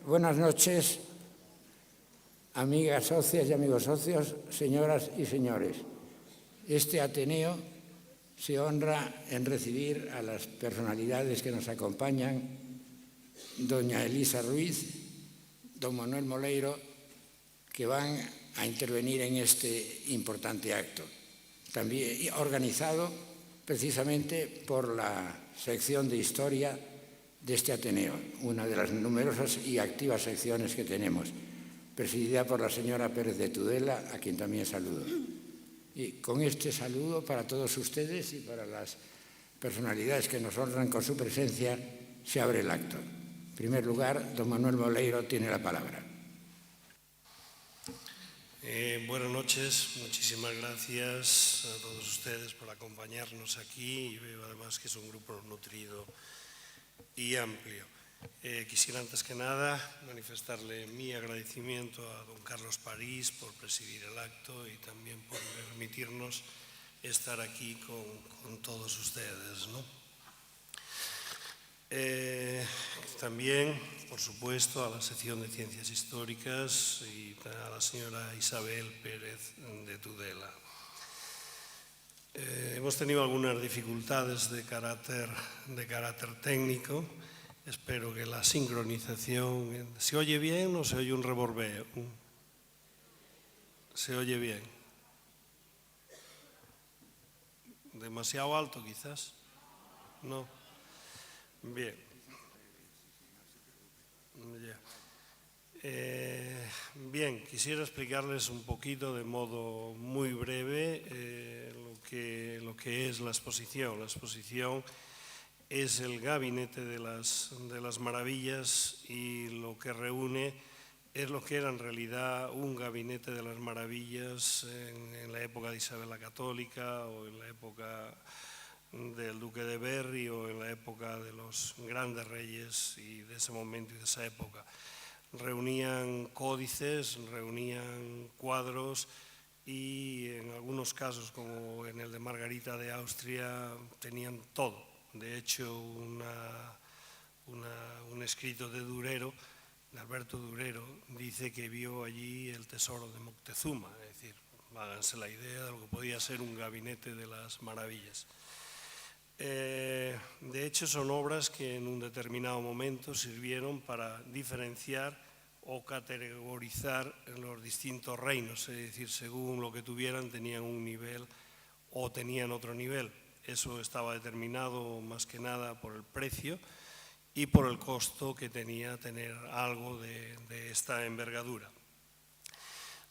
Buenas noches, amigas socias y amigos socios, señoras y señores. Este Ateneo se honra en recibir a las personalidades que nos acompañan, doña Elisa Ruiz, don Manuel Moleiro, que van a intervenir en este importante acto, también organizado precisamente por la sección de Historia de este Ateneo, una de las numerosas y activas secciones que tenemos, presidida por la señora Pérez de Tudela, a quien también saludo. Y con este saludo para todos ustedes y para las personalidades que nos honran con su presencia, se abre el acto. En primer lugar, don Manuel Moleiro tiene la palabra. Buenas noches, muchísimas gracias a todos ustedes por acompañarnos aquí y veo además que es un grupo nutrido y amplio. Quisiera antes que nada manifestarle mi agradecimiento a don Carlos París por presidir el acto y también por permitirnos estar aquí con todos ustedes, ¿no? También, por supuesto, a la sección de Ciencias Históricas y a la señora Isabel Pérez de Tudela. Hemos tenido algunas dificultades de carácter técnico. Espero que la sincronización... ¿Se oye bien o se oye un revorbeo? ¿Se oye bien? ¿Demasiado alto quizás? No. Bien. Bien, quisiera explicarles un poquito de modo muy breve lo que es la exposición. La exposición es el gabinete de las maravillas y lo que reúne es lo que era en realidad un gabinete de las maravillas en la época de Isabel la Católica o en la época del duque de Berry o en la época de los grandes reyes y de ese momento y de esa época. Reunían códices, reunían cuadros y en algunos casos, como en el de Margarita de Austria, tenían todo. De hecho, un escrito de Durero, de Alberto Durero, dice que vio allí el tesoro de Moctezuma, es decir, háganse la idea de lo que podía ser un gabinete de las maravillas. De hecho, son obras que en un determinado momento sirvieron para diferenciar o categorizar los distintos reinos, es decir, según lo que tuvieran tenían un nivel o tenían otro nivel. Eso estaba determinado más que nada por el precio y por el costo que tenía tener algo de esta envergadura.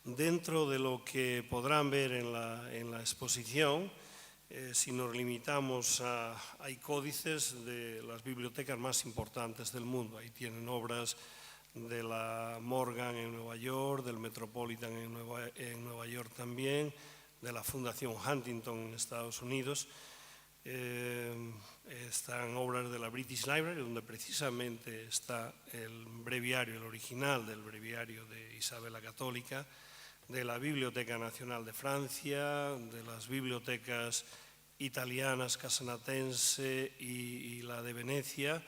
Dentro de lo que podrán ver en la exposición, si nos limitamos hay códices de las bibliotecas más importantes del mundo. Ahí tienen obras de la Morgan en Nueva York, del Metropolitan en Nueva York también, de la Fundación Huntington en Estados Unidos. Están obras de la British Library, donde precisamente está el breviario, el original del breviario de Isabel la Católica, de la Biblioteca Nacional de Francia, de las bibliotecas italianas, Casanatense y la de Venecia,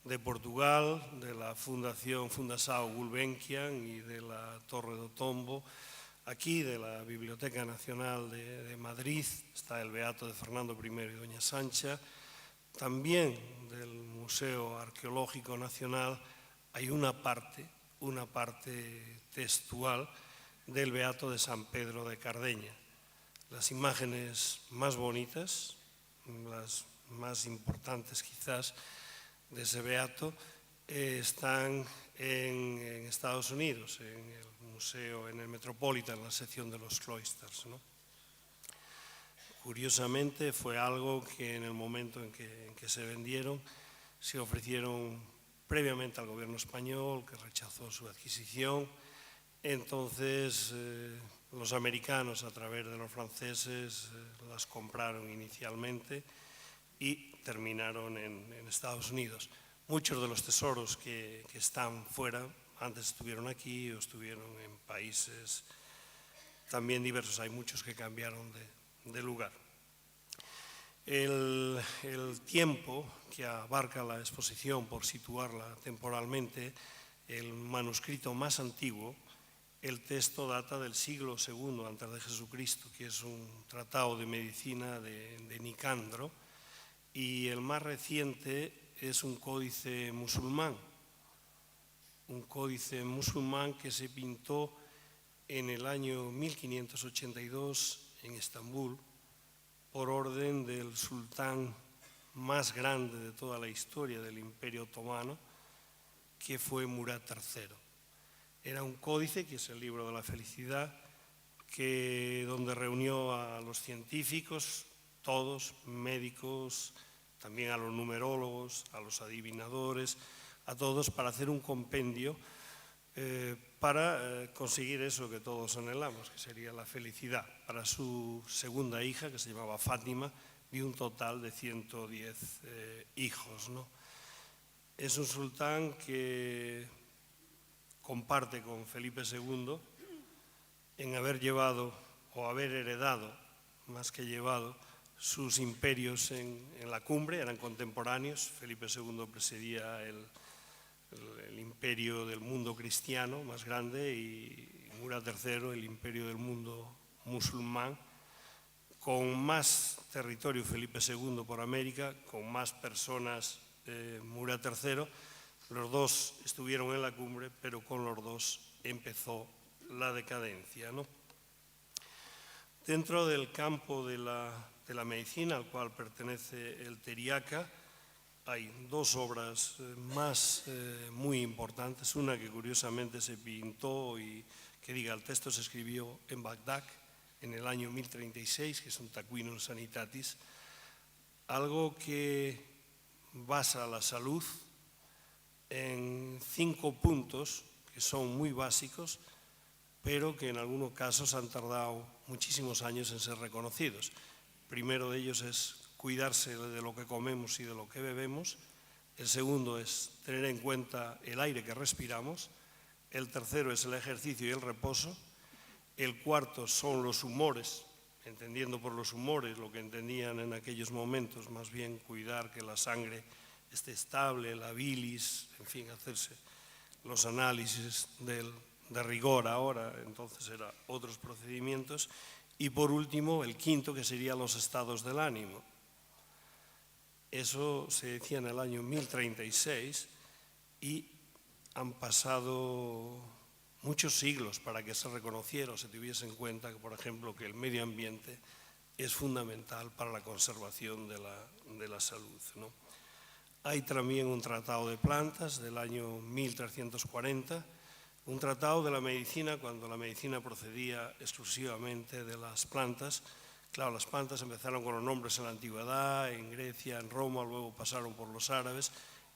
de Portugal, de la Fundación Fundação Gulbenkian y de la Torre do Tombo. Aquí, de la Biblioteca Nacional de Madrid, está el Beato de Fernando I y doña Sancha. También del Museo Arqueológico Nacional hay una parte textual del Beato de San Pedro de Cardeña. Las imágenes más bonitas, las más importantes quizás de ese beato, están en Estados Unidos, en el museo, en el Metropolitan, en la sección de los cloisters, ¿no? Curiosamente fue algo que en el momento en que se vendieron se ofrecieron previamente al gobierno español, que rechazó su adquisición. Entonces los americanos, a través de los franceses, las compraron inicialmente y terminaron en Estados Unidos. Muchos de los tesoros que están fuera antes estuvieron aquí o estuvieron en países también diversos. Hay muchos que cambiaron de lugar. El tiempo que abarca la exposición, por situarla temporalmente, el manuscrito más antiguo, el texto data del siglo II antes de Jesucristo, que es un tratado de medicina de Nicandro, y el más reciente es un códice musulmán que se pintó en el año 1582 en Estambul por orden del sultán más grande de toda la historia del Imperio Otomano, que fue Murad III. Era un códice, que es el libro de la felicidad, donde reunió a los científicos, todos, médicos, también a los numerólogos, a los adivinadores, a todos, para hacer un compendio para conseguir eso que todos anhelamos, que sería la felicidad. Para su segunda hija, que se llamaba Fátima, dio un total de 110 hijos, ¿no? Es un sultán que comparte con Felipe II en haber llevado o haber heredado, más que llevado, sus imperios en la cumbre, eran contemporáneos. Felipe II presidía el imperio del mundo cristiano más grande y Murad III el imperio del mundo musulmán, con más territorio Felipe II por América, con más personas Murad III. Los dos estuvieron en la cumbre, pero con los dos empezó la decadencia, ¿no? Dentro del campo de la medicina al cual pertenece el Teriaca, hay dos obras más muy importantes. Una que curiosamente se pintó y el texto se escribió en Bagdad en el año 1036, que es un Taquinum Sanitatis, algo que basa la salud en 5 puntos que son muy básicos, pero que en algunos casos han tardado muchísimos años en ser reconocidos. El primero de ellos es cuidarse de lo que comemos y de lo que bebemos. El segundo es tener en cuenta el aire que respiramos. El tercero es el ejercicio y el reposo. El cuarto son los humores, entendiendo por los humores lo que entendían en aquellos momentos, más bien cuidar que la sangre esté estable, la bilis, en fin, hacerse los análisis de rigor ahora, entonces eran otros procedimientos. Y por último, el quinto, que serían los estados del ánimo. Eso se decía en el año 1036 y han pasado muchos siglos para que se reconociera o se tuviese en cuenta que, por ejemplo, que el medio ambiente es fundamental para la conservación de la salud, ¿no? Hay también un tratado de plantas del año 1340, un tratado de la medicina cuando la medicina procedía exclusivamente de las plantas. Claro, las plantas empezaron con los nombres en la antigüedad, en Grecia, en Roma, luego pasaron por los árabes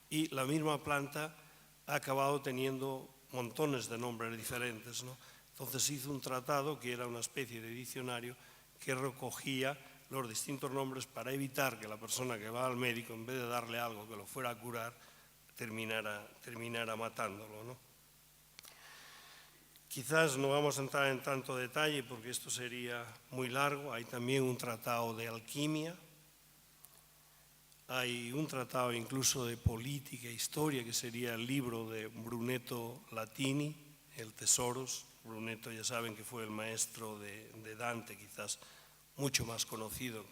y la misma planta ha acabado teniendo montones de nombres diferentes, ¿no? Entonces se hizo un tratado que era una especie de diccionario que recogía los distintos nombres para evitar que la persona que va al médico, en vez de darle algo que lo fuera a curar, terminara matándolo, ¿no? Quizás no vamos a entrar en tanto detalle porque esto sería muy largo. Hay también un tratado de alquimia, hay un tratado incluso de política e historia que sería el libro de Brunetto Latini, el Tesoros. Brunetto ya saben que fue el maestro de Dante, quizás mucho más conocido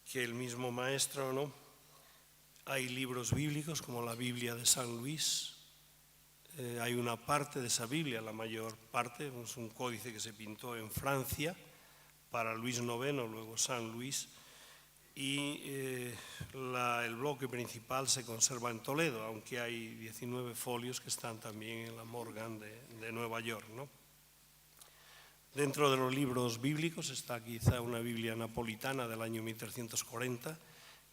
que el mismo maestro, ¿no? Hay libros bíblicos como la Biblia de San Luis. Hay una parte de esa Biblia, la mayor parte, es un códice que se pintó en Francia para Luis IX, luego San Luis, y el bloque principal se conserva en Toledo, aunque hay 19 folios que están también en la Morgan de Nueva York, ¿no? Dentro de los libros bíblicos está quizá una Biblia napolitana del año 1340,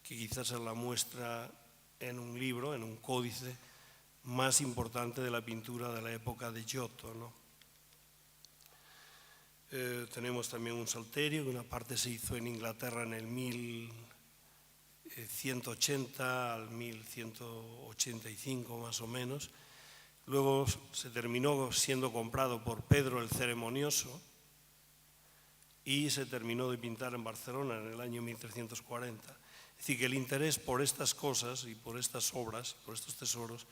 que quizás es la muestra en un libro, en un códice, más importante de la pintura de la época de Giotto, ¿no? Tenemos también un salterio, que una parte se hizo en Inglaterra en el 1180 al 1185 más o menos. Luego se terminó siendo comprado por Pedro el Ceremonioso y se terminó de pintar en Barcelona en el año 1340. Es decir, que el interés por estas cosas y por estas obras, por estos tesoros,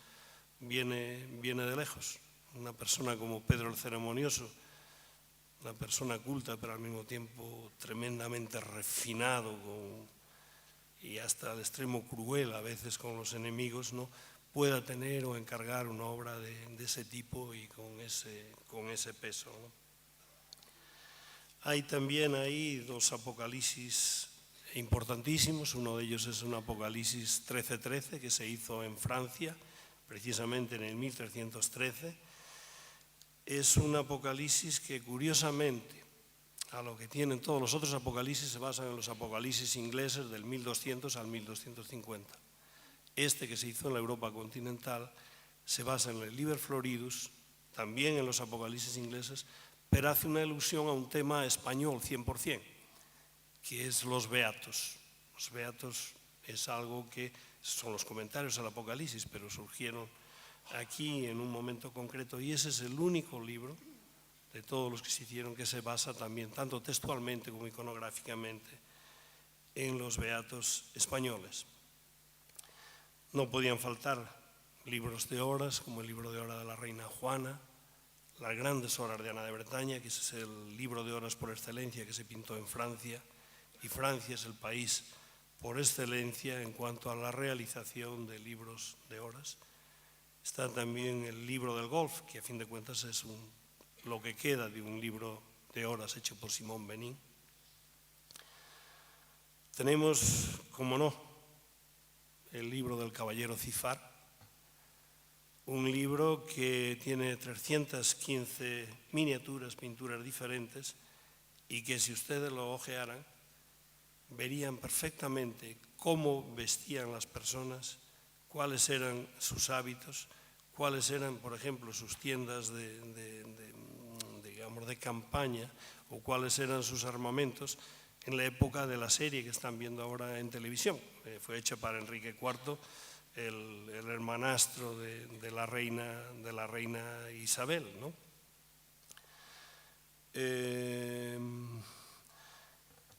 viene de lejos. Una persona como Pedro el Ceremonioso, una persona culta pero al mismo tiempo tremendamente refinado y hasta al extremo cruel a veces con los enemigos, ¿no?, pueda tener o encargar una obra de ese tipo y con ese peso, ¿no? Hay también ahí dos apocalipsis importantísimos. Uno de ellos es un Apocalipsis 13:13 que se hizo en Francia, precisamente en el 1313. Es un apocalipsis que, curiosamente, a lo que tienen todos los otros apocalipsis, se basan en los apocalipsis ingleses del 1200 al 1250. Este, que se hizo en la Europa continental, se basa en el Liber Floridus, también en los apocalipsis ingleses, pero hace una alusión a un tema español 100%, que es los beatos. Los beatos es algo que son los comentarios al Apocalipsis, pero surgieron aquí en un momento concreto, y ese es el único libro de todos los que se hicieron que se basa también, tanto textualmente como iconográficamente, en los beatos españoles. No podían faltar libros de horas, como el libro de hora de la reina Juana, las grandes horas de Ana de Bretaña, que ese es el libro de horas por excelencia que se pintó en Francia, y Francia es el país por excelencia en cuanto a la realización de libros de horas. Está también el libro del golf, que a fin de cuentas es lo que queda de un libro de horas hecho por Simón Benín. Tenemos, como no, el libro del caballero Cifar, un libro que tiene 315 miniaturas, pinturas diferentes, y que si ustedes lo ojearan, verían perfectamente cómo vestían las personas, cuáles eran sus hábitos, cuáles eran, por ejemplo, sus tiendas digamos, de campaña, o cuáles eran sus armamentos en la época de la serie que están viendo ahora en televisión. Fue hecha para Enrique IV, el hermanastro de la reina Isabel, ¿no?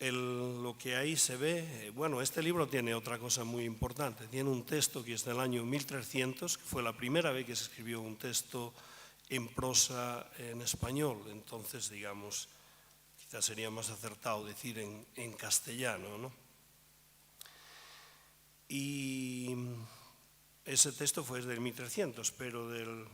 Lo que ahí se ve, bueno, este libro tiene otra cosa muy importante. Tiene un texto que es del año 1300, que fue la primera vez que se escribió un texto en prosa en español. Entonces, digamos, quizás sería más acertado decir en castellano, ¿no? Y ese texto fue del 1300, pero del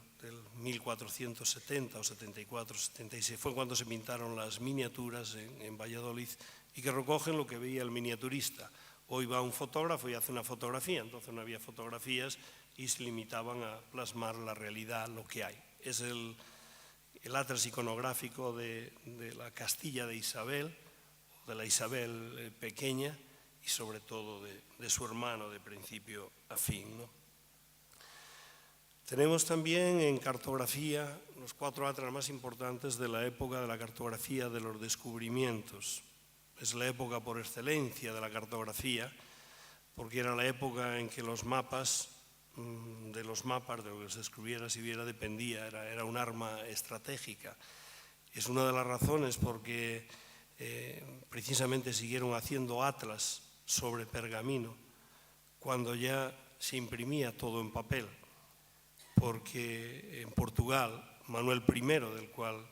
1470 o 74, 76 fue cuando se pintaron las miniaturas en Valladolid, y que recogen lo que veía el miniaturista. Hoy va un fotógrafo y hace una fotografía, entonces no había fotografías y se limitaban a plasmar la realidad, lo que hay. Es el atlas iconográfico de la Castilla de Isabel, de la Isabel pequeña, y sobre todo de su hermano de principio a fin, ¿no? Tenemos también en cartografía los 4 atlas más importantes de la época de la cartografía de los descubrimientos. Es la época por excelencia de la cartografía, porque era la época en que los mapas, de lo que se descubriera, si viera, dependía, era un arma estratégica. Es una de las razones porque precisamente siguieron haciendo atlas sobre pergamino cuando ya se imprimía todo en papel, porque en Portugal, Manuel I, del cual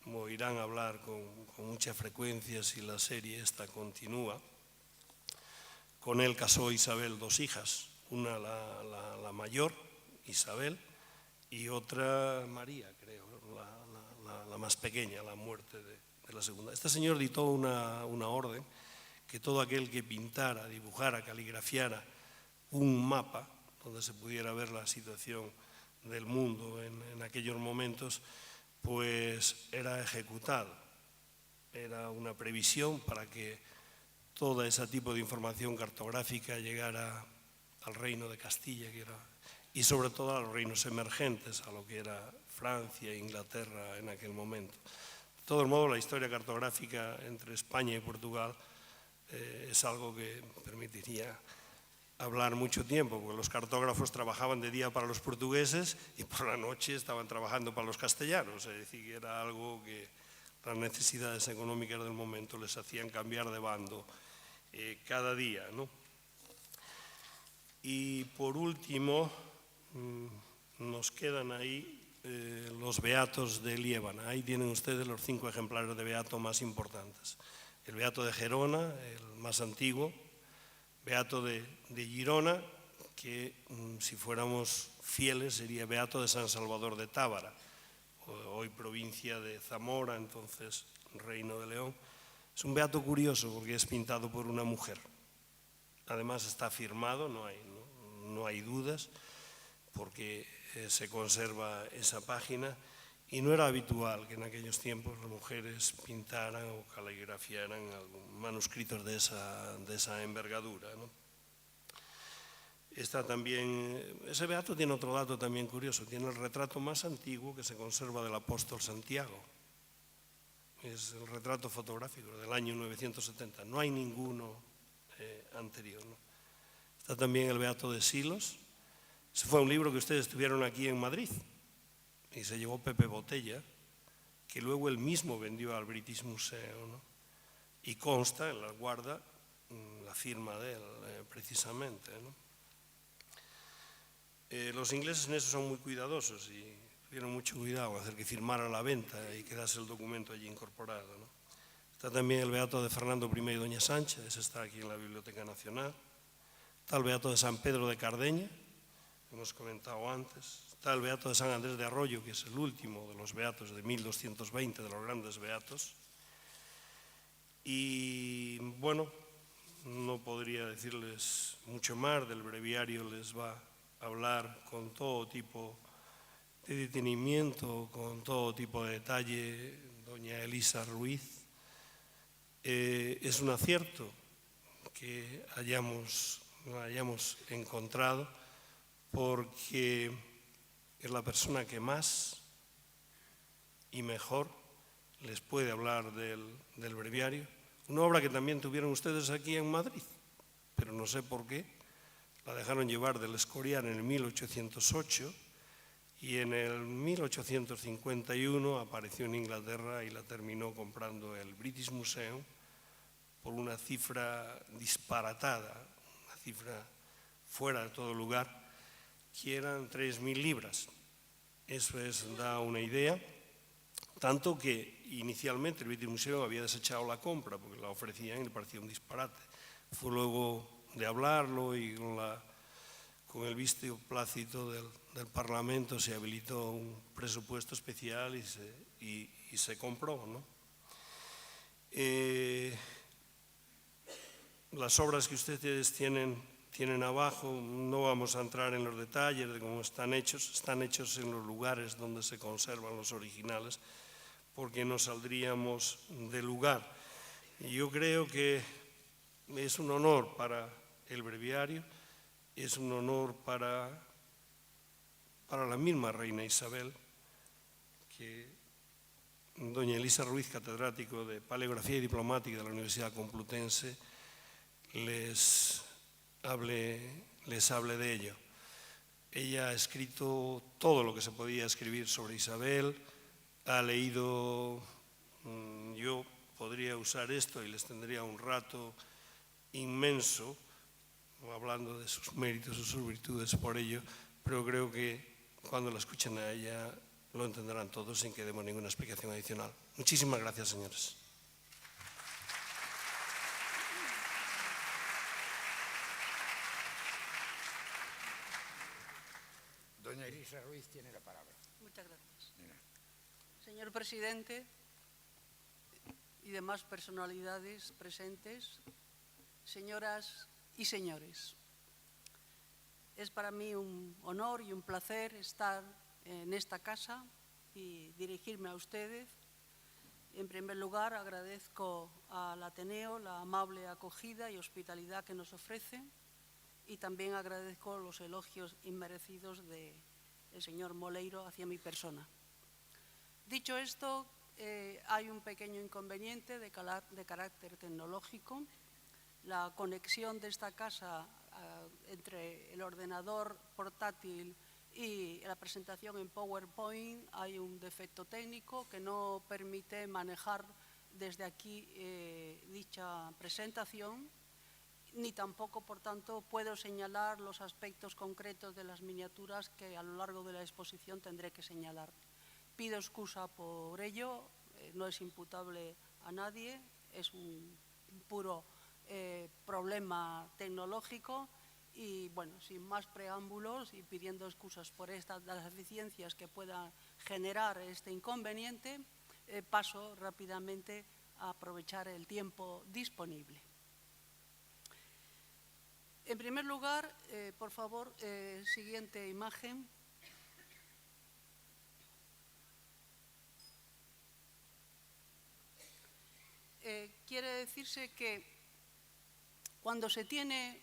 oirán hablar con mucha frecuencia si la serie esta continúa, con él casó Isabel 2 hijas, una la mayor, Isabel, y otra María, creo, la más pequeña, la muerte de la segunda. Este señor dictó una orden que todo aquel que pintara, dibujara, caligrafiara un mapa donde se pudiera ver la situación del mundo en aquellos momentos, pues era ejecutado. Era una previsión para que todo ese tipo de información cartográfica llegara al reino de Castilla, y sobre todo a los reinos emergentes, a lo que era Francia e Inglaterra en aquel momento. De todos modos, la historia cartográfica entre España y Portugal es algo que permitiría hablar mucho tiempo, porque los cartógrafos trabajaban de día para los portugueses y por la noche estaban trabajando para los castellanos, es decir, que era algo que las necesidades económicas del momento les hacían cambiar de bando cada día, ¿no? Y por último, nos quedan ahí los beatos de Liébana. Ahí tienen ustedes los 5 ejemplares de beato más importantes. El beato de Gerona, el más antiguo, beato de Girona, que si fuéramos fieles sería beato de San Salvador de Tábara, hoy provincia de Zamora, entonces Reino de León. Es un beato curioso porque es pintado por una mujer. Además está firmado, no hay dudas, porque se conserva esa página y no era habitual que en aquellos tiempos las mujeres pintaran o caligrafiaran manuscritos de esa envergadura, ¿no? Está también, ese beato tiene otro dato también curioso, tiene el retrato más antiguo que se conserva del apóstol Santiago. Es el retrato fotográfico del año 970, no hay ninguno anterior, ¿no? Está también el beato de Silos. Ese fue un libro que ustedes tuvieron aquí en Madrid y se llevó Pepe Botella, que luego él mismo vendió al British Museum, ¿no? Y consta en la guarda la firma de él, precisamente, ¿no? Los ingleses en eso son muy cuidadosos y tuvieron mucho cuidado en hacer que firmara la venta y quedase el documento allí incorporado, ¿no? Está también el beato de Fernando I y doña Sancha, ese está aquí en la Biblioteca Nacional. Está el beato de San Pedro de Cardeña, que hemos comentado antes. Está el beato de San Andrés de Arroyo, que es el último de los beatos de 1220, de los grandes beatos. Y bueno, no podría decirles mucho más, del breviario les va a hablar con todo tipo de detenimiento, con todo tipo de detalle, doña Elisa Ruiz. Es un acierto que lo hayamos encontrado, porque es la persona que más y mejor les puede hablar del breviario. Una obra que también tuvieron ustedes aquí en Madrid, pero no sé por qué, la dejaron llevar del Escorial en el 1808 y en el 1851 apareció en Inglaterra y la terminó comprando el British Museum por una cifra disparatada, una cifra fuera de todo lugar, que eran 3.000 libras. Eso da una idea, tanto que inicialmente el British Museum había desechado la compra porque la ofrecían y le parecía un disparate. Fue luego de hablarlo y con el visto plácito del Parlamento se habilitó un presupuesto especial y se compró, ¿no? Las obras que ustedes tienen abajo, no vamos a entrar en los detalles de cómo están hechos en los lugares donde se conservan los originales, porque no saldríamos del lugar. Y yo creo que es un honor para el breviario, es un honor para la misma reina Isabel, que doña Elisa Ruiz, catedrático de Paleografía y Diplomática de la Universidad Complutense, les hable de ello. Ella ha escrito todo lo que se podía escribir sobre Isabel, ha leído, yo podría usar esto y les tendría un rato inmenso hablando de sus méritos o sus virtudes por ello, pero creo que cuando la escuchen a ella lo entenderán todos sin que demos ninguna explicación adicional. Muchísimas gracias, señores. Doña Elisa Ruiz tiene la palabra. Muchas gracias. Señor presidente y demás personalidades presentes, señoras y señores, es para mí un honor y un placer estar en esta casa y dirigirme a ustedes. En primer lugar, agradezco al Ateneo la amable acogida y hospitalidad que nos ofrece y también agradezco los elogios inmerecidos del señor Moleiro hacia mi persona. Dicho esto, hay un pequeño inconveniente de carácter tecnológico. La conexión de esta casa entre el ordenador portátil y la presentación en PowerPoint, hay un defecto técnico que no permite manejar desde aquí dicha presentación ni tampoco, por tanto, puedo señalar los aspectos concretos de las miniaturas que a lo largo de la exposición tendré que señalar. Pido excusa por ello, no es imputable a nadie, es un puro problema tecnológico y, bueno, sin más preámbulos y pidiendo excusas por las deficiencias que pueda generar este inconveniente, paso rápidamente a aprovechar el tiempo disponible. En primer lugar, por favor, siguiente imagen. Quiere decirse que cuando se tiene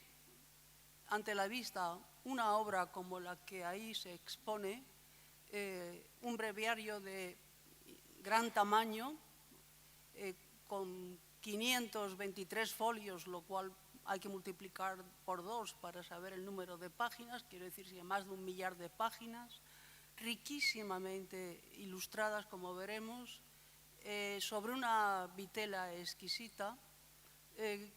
ante la vista una obra como la que ahí se expone, un breviario de gran tamaño, con 523 folios, lo cual hay que multiplicar por 2 para saber el número de páginas, quiero decir, más de 1 millar de páginas, riquísimamente ilustradas, como veremos, sobre una vitela exquisita.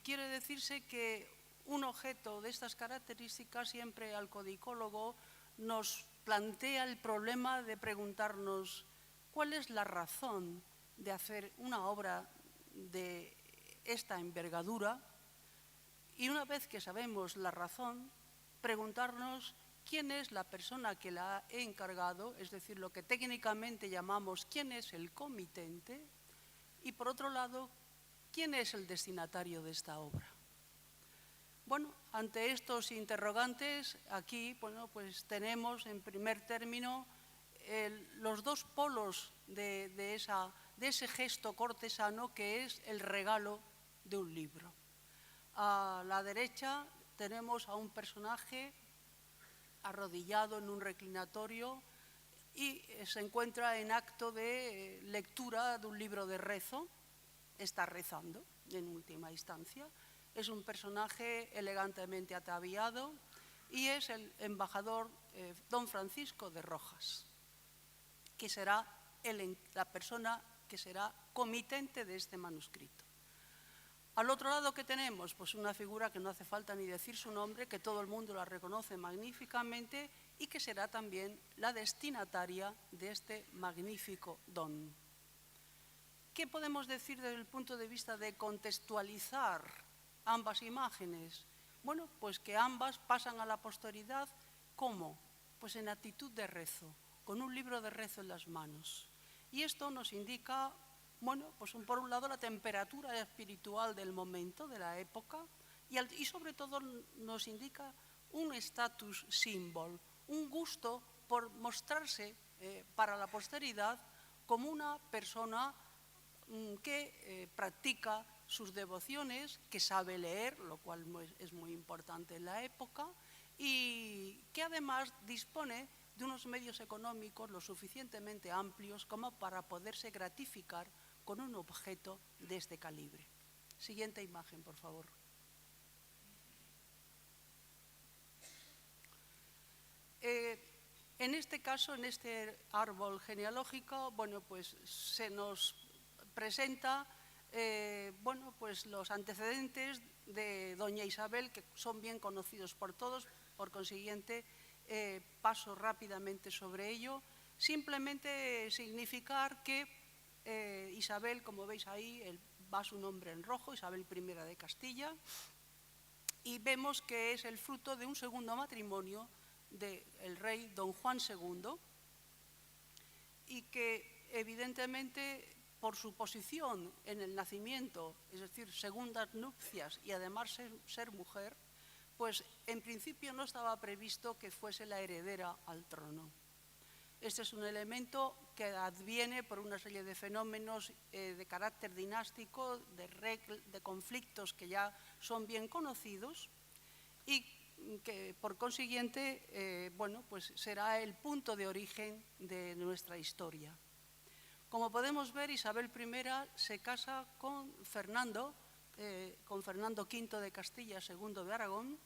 Quiere decirse que un objeto de estas características siempre al codicólogo nos plantea el problema de preguntarnos cuál es la razón de hacer una obra de esta envergadura y una vez que sabemos la razón, preguntarnos quién es la persona que la ha encargado, es decir, lo que técnicamente llamamos quién es el comitente y, por otro lado, quién es el destinatario de esta obra. Bueno, ante estos interrogantes, aquí pues tenemos en primer término los dos polos de ese gesto cortesano que es el regalo de un libro. A la derecha tenemos a un personaje arrodillado en un reclinatorio y se encuentra en acto de lectura de un libro de rezo, está rezando en última instancia. Es un personaje elegantemente ataviado y es el embajador don Francisco de Rojas, que será la persona que será comitente de este manuscrito. Al otro lado, ¿qué tenemos? Pues una figura que no hace falta ni decir su nombre, que todo el mundo la reconoce magníficamente y que será también la destinataria de este magnífico don. ¿Qué podemos decir desde el punto de vista de contextualizar ambas imágenes? Bueno, pues que ambas pasan a la posteridad, ¿cómo? Pues en actitud de rezo, con un libro de rezo en las manos. Y esto nos indica, bueno, pues por un lado la temperatura espiritual del momento, de la época, y sobre todo nos indica un status symbol, un gusto por mostrarse para la posteridad como una persona que practica sus devociones, que sabe leer, lo cual es muy importante en la época, y que además dispone de unos medios económicos lo suficientemente amplios como para poderse gratificar con un objeto de este calibre. Siguiente imagen, por favor. En este caso, en este árbol genealógico, bueno, pues se nos presenta bueno, pues los antecedentes de doña Isabel, que son bien conocidos por todos, por consiguiente paso rápidamente sobre ello. Simplemente significar que Isabel, como veis ahí, va su nombre en rojo, Isabel I de Castilla, y vemos que es el fruto de un segundo matrimonio del rey don Juan II, y que evidentemente por su posición en el nacimiento, es decir, segundas nupcias y además ser mujer, pues en principio no estaba previsto que fuese la heredera al trono. Este es un elemento que adviene por una serie de fenómenos de carácter dinástico, de conflictos que ya son bien conocidos y que por consiguiente bueno, pues será el punto de origen de nuestra historia. Como podemos ver, Isabel I se casa con Fernando V de Castilla, II de Aragón,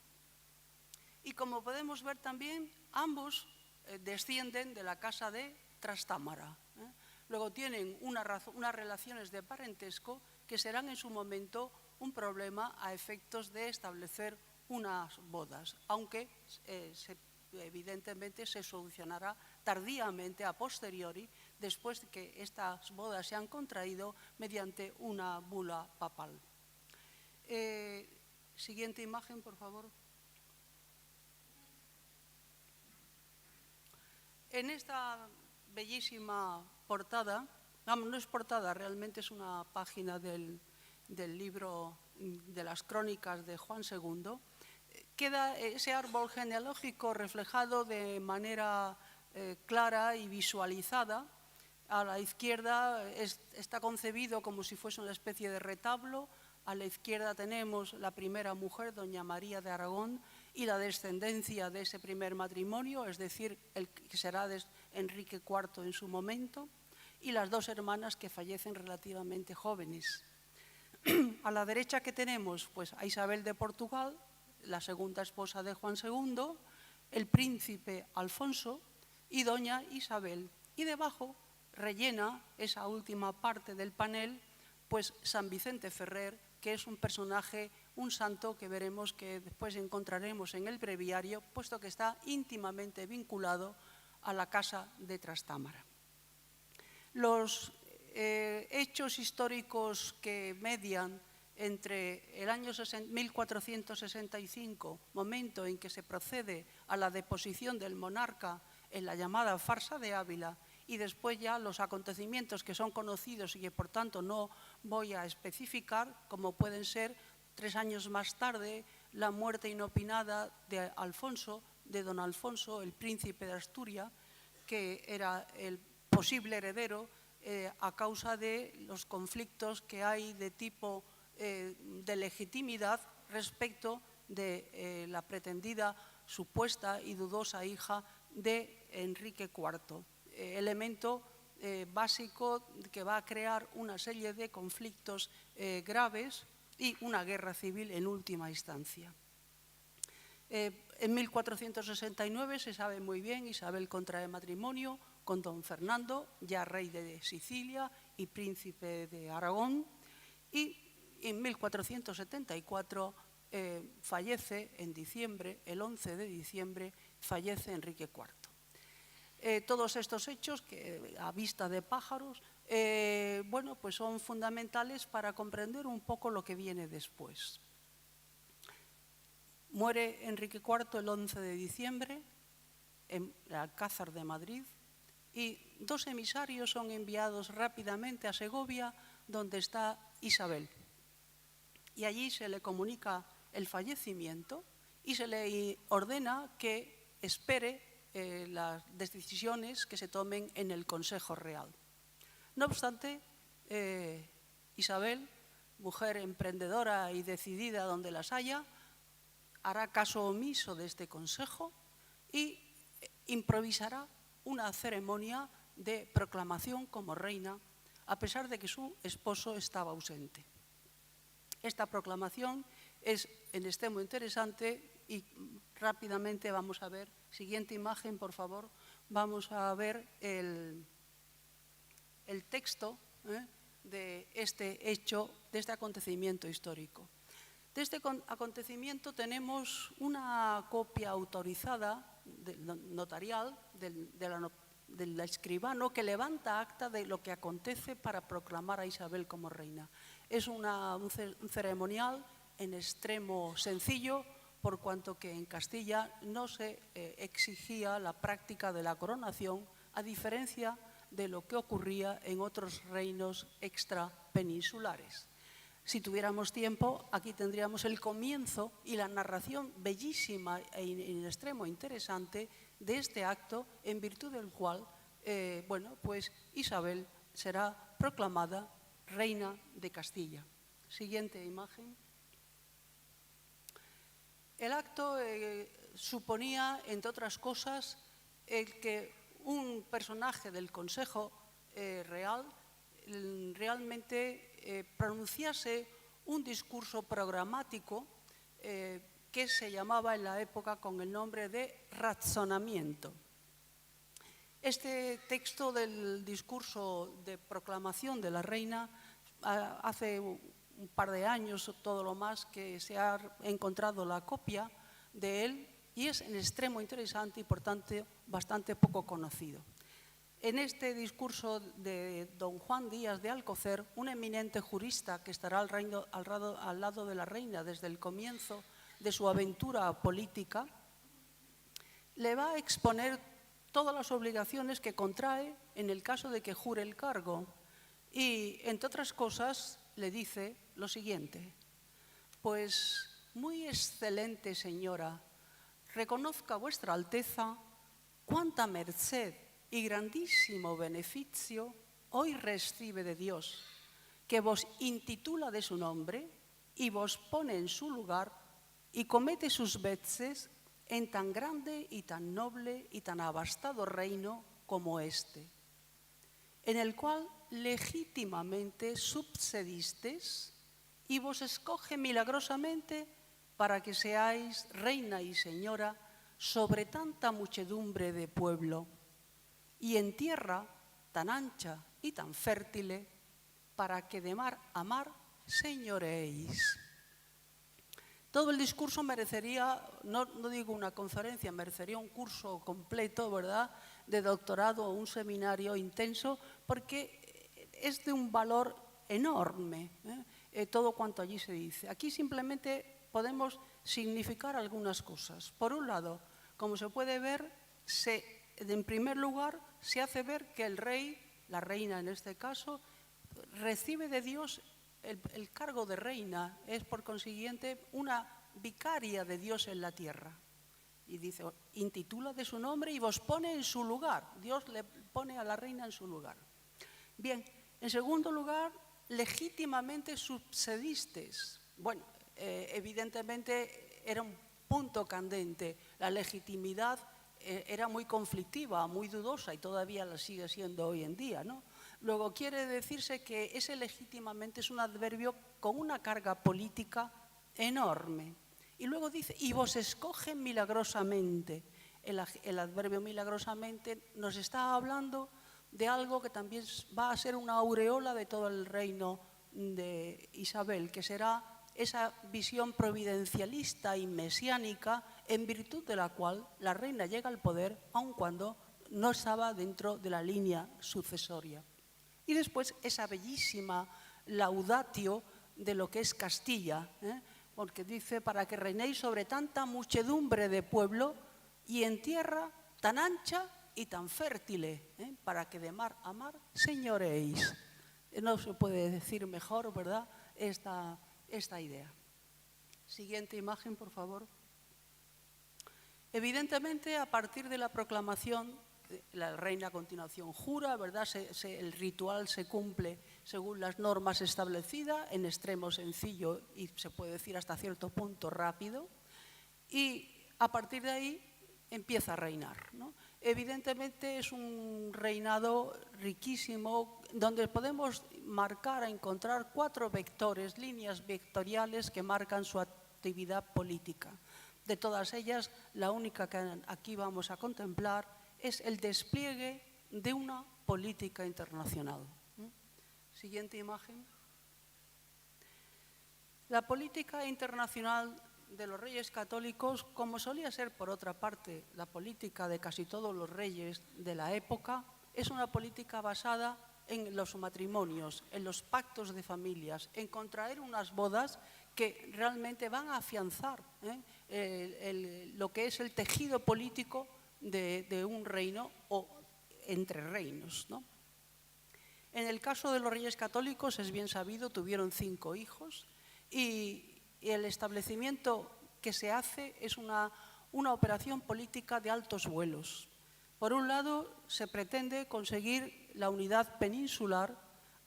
y como podemos ver también, ambos descienden de la casa de Trastámara. Luego tienen unas relaciones de parentesco que serán en su momento un problema a efectos de establecer unas bodas, aunque evidentemente se solucionará tardíamente, a posteriori, después de que estas bodas se han contraído mediante una bula papal. Siguiente imagen, por favor. En esta bellísima portada, no es portada, realmente es una página del libro de las crónicas de Juan II, queda ese árbol genealógico reflejado de manera clara y visualizada. A la izquierda está concebido como si fuese una especie de retablo. A la izquierda tenemos la primera mujer, doña María de Aragón, y la descendencia de ese primer matrimonio, es decir, el que será de Enrique IV en su momento, y las dos hermanas que fallecen relativamente jóvenes. A la derecha, ¿qué tenemos? Pues a Isabel de Portugal, la segunda esposa de Juan II, el príncipe Alfonso y doña Isabel. Y debajo rellena esa última parte del panel, pues San Vicente Ferrer, que es un personaje, un santo que veremos que después encontraremos en el breviario, puesto que está íntimamente vinculado a la casa de Trastámara. Los hechos históricos que median entre el año 1465, momento en que se procede a la deposición del monarca en la llamada farsa de Ávila, y después ya los acontecimientos que son conocidos y que por tanto no voy a especificar, como pueden ser 3 años más tarde la muerte inopinada de Alfonso, de don Alfonso, el príncipe de Asturias, que era el posible heredero a causa de los conflictos que hay de tipo de legitimidad respecto de la pretendida, supuesta y dudosa hija de Enrique IV. Elemento básico que va a crear una serie de conflictos graves y una guerra civil en última instancia. En 1469 se sabe muy bien, Isabel contrae matrimonio con don Fernando, ya rey de Sicilia y príncipe de Aragón, y en 1474 fallece en diciembre, el 11 de diciembre, fallece Enrique IV. Todos estos hechos, que a vista de pájaros, bueno, pues son fundamentales para comprender un poco lo que viene después. Muere Enrique IV el 11 de diciembre en el Alcázar de Madrid y 2 emisarios son enviados rápidamente a Segovia, donde está Isabel. Y allí se le comunica el fallecimiento y se le ordena que espere las decisiones que se tomen en el Consejo Real. No obstante, Isabel, mujer emprendedora y decidida donde las haya, hará caso omiso de este consejo y improvisará una ceremonia de proclamación como reina, a pesar de que su esposo estaba ausente. Esta proclamación es en extremo interesante y rápidamente vamos a ver, siguiente imagen por favor, vamos a ver el texto de este hecho, de este acontecimiento histórico. De este acontecimiento tenemos una copia autorizada, notarial, del escribano que levanta acta de lo que acontece para proclamar a Isabel como reina. Es un ceremonial en extremo sencillo, por cuanto que en Castilla no se exigía la práctica de la coronación, a diferencia de lo que ocurría en otros reinos extrapeninsulares. Si tuviéramos tiempo, aquí tendríamos el comienzo y la narración bellísima e en extremo interesante de este acto, en virtud del cual, bueno, pues Isabel será proclamada reina de Castilla. Siguiente imagen. El acto suponía, entre otras cosas, el que un personaje del Consejo Real realmente pronunciase un discurso programático que se llamaba en la época con el nombre de razonamiento. Este texto del discurso de proclamación de la reina hace un par de años o todo lo más que se ha encontrado la copia de él y es en extremo interesante y por tanto bastante poco conocido. En este discurso de don Juan Díaz de Alcocer, un eminente jurista que estará al lado de la reina desde el comienzo de su aventura política, le va a exponer todas las obligaciones que contrae en el caso de que jure el cargo y, entre otras cosas, le dice lo siguiente: pues muy excelente señora, reconozca vuestra Alteza cuánta merced y grandísimo beneficio hoy recibe de Dios, que vos intitula de su nombre y vos pone en su lugar y comete sus veces en tan grande y tan noble y tan abastado reino como este, en el cual legítimamente subsististes y vos escoge milagrosamente para que seáis reina y señora sobre tanta muchedumbre de pueblo, y en tierra tan ancha y tan fértil, para que de mar a mar señoreéis. Todo el discurso merecería, no digo una conferencia, merecería un curso completo, ¿verdad?, de doctorado o un seminario intenso, porque es de un valor enorme, todo cuanto allí se dice. Aquí simplemente podemos significar algunas cosas. Por un lado, como se puede ver, en primer lugar, se hace ver que el rey, la reina en este caso, recibe de Dios el cargo de reina, es por consiguiente una vicaria de Dios en la tierra. Y dice, intitula de su nombre y vos pone en su lugar. Dios le pone a la reina en su lugar. Bien, en segundo lugar, legítimamente subsististes. Bueno, evidentemente era un punto candente. La legitimidad era muy conflictiva, muy dudosa y todavía la sigue siendo hoy en día, ¿no? Luego quiere decirse que ese legítimamente es un adverbio con una carga política enorme. Y luego dice, y vos escogen milagrosamente. El adverbio milagrosamente nos está hablando de algo que también va a ser una aureola de todo el reino de Isabel, que será esa visión providencialista y mesiánica en virtud de la cual la reina llega al poder aun cuando no estaba dentro de la línea sucesoria. Y después esa bellísima laudatio de lo que es Castilla, porque dice, para que reinéis sobre tanta muchedumbre de pueblo y en tierra tan ancha y tan fértil, para que de mar a mar señoreéis. No se puede decir mejor, ¿verdad?, esta idea. Siguiente imagen, por favor. Evidentemente, a partir de la proclamación, la reina a continuación jura, ¿verdad? El ritual se cumple según las normas establecidas, en extremo sencillo y se puede decir hasta cierto punto rápido, y a partir de ahí empieza a reinar, ¿no? Evidentemente es un reinado riquísimo donde podemos marcar, encontrar 4 vectores, líneas vectoriales que marcan su actividad política. De todas ellas, la única que aquí vamos a contemplar es el despliegue de una política internacional. Siguiente imagen. La política internacional de los reyes católicos, como solía ser por otra parte la política de casi todos los reyes de la época, es una política basada en los matrimonios, en los pactos de familias, en contraer unas bodas que realmente van a afianzar lo que es el tejido político de un reino o entre reinos, ¿no? En el caso de los reyes católicos, es bien sabido, tuvieron 5 hijos y el establecimiento que se hace es una operación política de altos vuelos. Por un lado, se pretende conseguir la unidad peninsular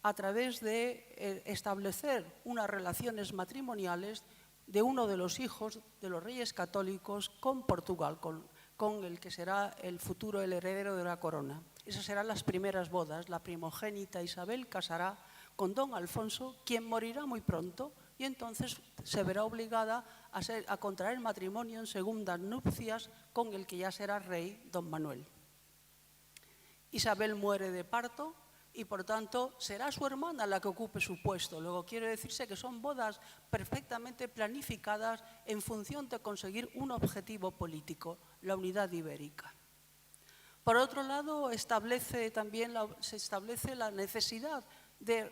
a través de establecer unas relaciones matrimoniales de uno de los hijos de los reyes católicos con Portugal, con el que será el futuro, el heredero de la corona. Esas serán las primeras bodas. La primogénita Isabel casará con don Alfonso, quien morirá muy pronto, y entonces se verá obligada a contraer matrimonio en segundas nupcias con el que ya será rey, don Manuel. Isabel muere de parto y por tanto será su hermana la que ocupe su puesto. Luego quiere decirse que son bodas perfectamente planificadas en función de conseguir un objetivo político, la unidad ibérica. Por otro lado, se establece la necesidad de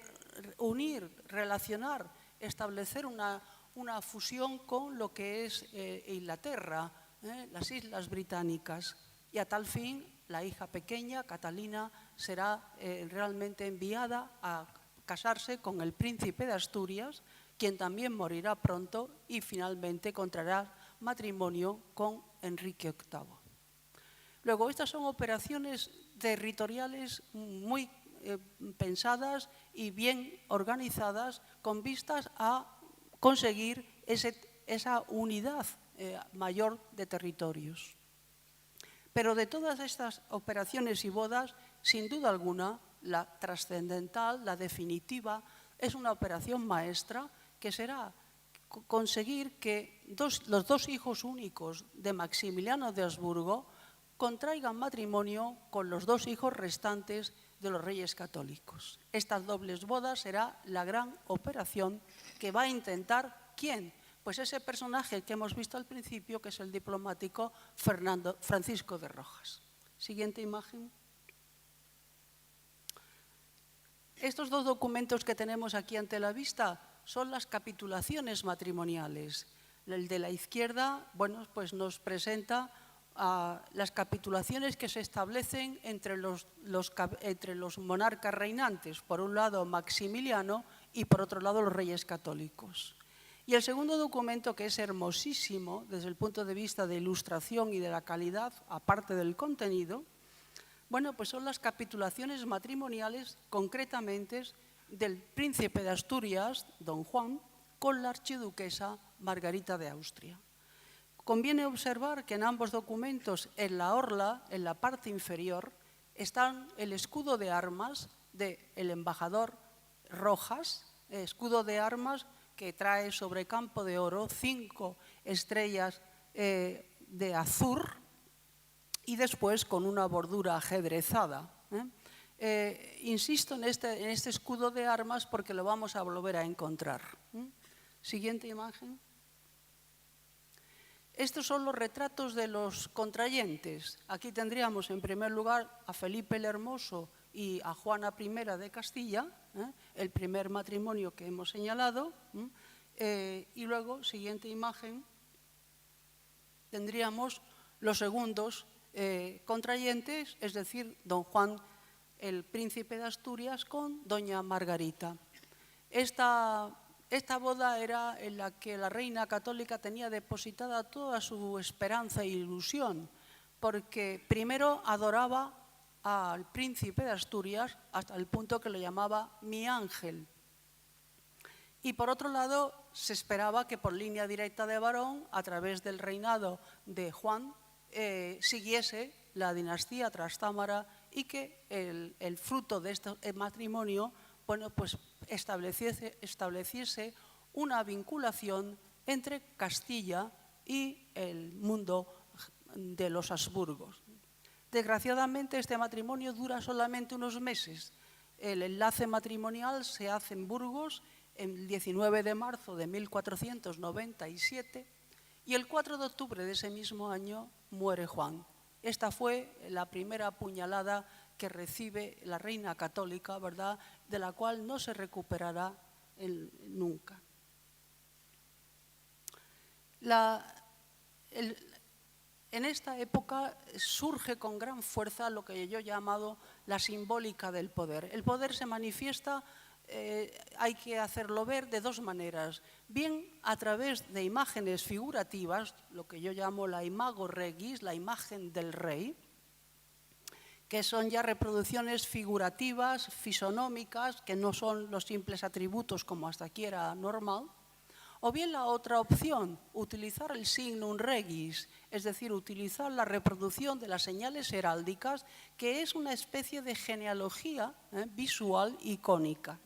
unir, relacionar, establecer una fusión con lo que es Inglaterra, las Islas Británicas. Y a tal fin, la hija pequeña, Catalina, será realmente enviada a casarse con el príncipe de Asturias, quien también morirá pronto y finalmente contraerá matrimonio con Enrique VIII. Luego, estas son operaciones territoriales muy pensadas y bien organizadas con vistas a conseguir esa unidad mayor de territorios. Pero de todas estas operaciones y bodas, sin duda alguna, la trascendental, la definitiva, es una operación maestra que será conseguir que los dos hijos únicos de Maximiliano de Habsburgo contraigan matrimonio con los dos hijos restantes de los reyes católicos. Estas dobles bodas será la gran operación que va a intentar, ¿quién? Pues ese personaje que hemos visto al principio, que es el diplomático Francisco de Rojas. Siguiente imagen. Estos dos documentos que tenemos aquí ante la vista son las capitulaciones matrimoniales. El de la izquierda, bueno, pues nos presenta las capitulaciones que se establecen entre los monarcas reinantes, por un lado Maximiliano y por otro lado los reyes católicos. Y el segundo documento, que es hermosísimo desde el punto de vista de ilustración y de la calidad, aparte del contenido, bueno, pues son las capitulaciones matrimoniales concretamente del príncipe de Asturias, don Juan, con la archiduquesa Margarita de Austria. Conviene observar que en ambos documentos, en la orla, en la parte inferior, están el escudo de armas del embajador Rojas, escudo de armas que trae sobre campo de oro 5 estrellas de azur y después con una bordura ajedrezada. Insisto en este escudo de armas porque lo vamos a volver a encontrar. Siguiente imagen. Estos son los retratos de los contrayentes. Aquí tendríamos en primer lugar a Felipe el Hermoso y a Juana I de Castilla, el primer matrimonio que hemos señalado. Y luego, siguiente imagen, tendríamos los segundos contrayentes, es decir, don Juan, el príncipe de Asturias, con doña Margarita. Esta boda era en la que la reina católica tenía depositada toda su esperanza e ilusión, porque primero adoraba al príncipe de Asturias hasta el punto que lo llamaba mi ángel. Y por otro lado, se esperaba que por línea directa de varón, a través del reinado de Juan, siguiese la dinastía trastámara y que el fruto de este matrimonio, bueno, pues estableciese una vinculación entre Castilla y el mundo de los Habsburgos. Desgraciadamente, este matrimonio dura solamente unos meses. El enlace matrimonial se hace en Burgos el 19 de marzo de 1497 y el 4 de octubre de ese mismo año muere Juan. Esta fue la primera puñalada que recibe la reina católica, ¿verdad?, de la cual no se recuperará nunca. En esta época surge con gran fuerza lo que yo he llamado la simbólica del poder. El poder se manifiesta, hay que hacerlo ver de dos maneras, bien a través de imágenes figurativas, lo que yo llamo la imago regis, la imagen del rey, que son ya reproducciones figurativas, fisonómicas, que no son los simples atributos como hasta aquí era normal, o bien la otra opción, utilizar el signum regis, es decir, utilizar la reproducción de las señales heráldicas, que es una especie de genealogía visual icónica.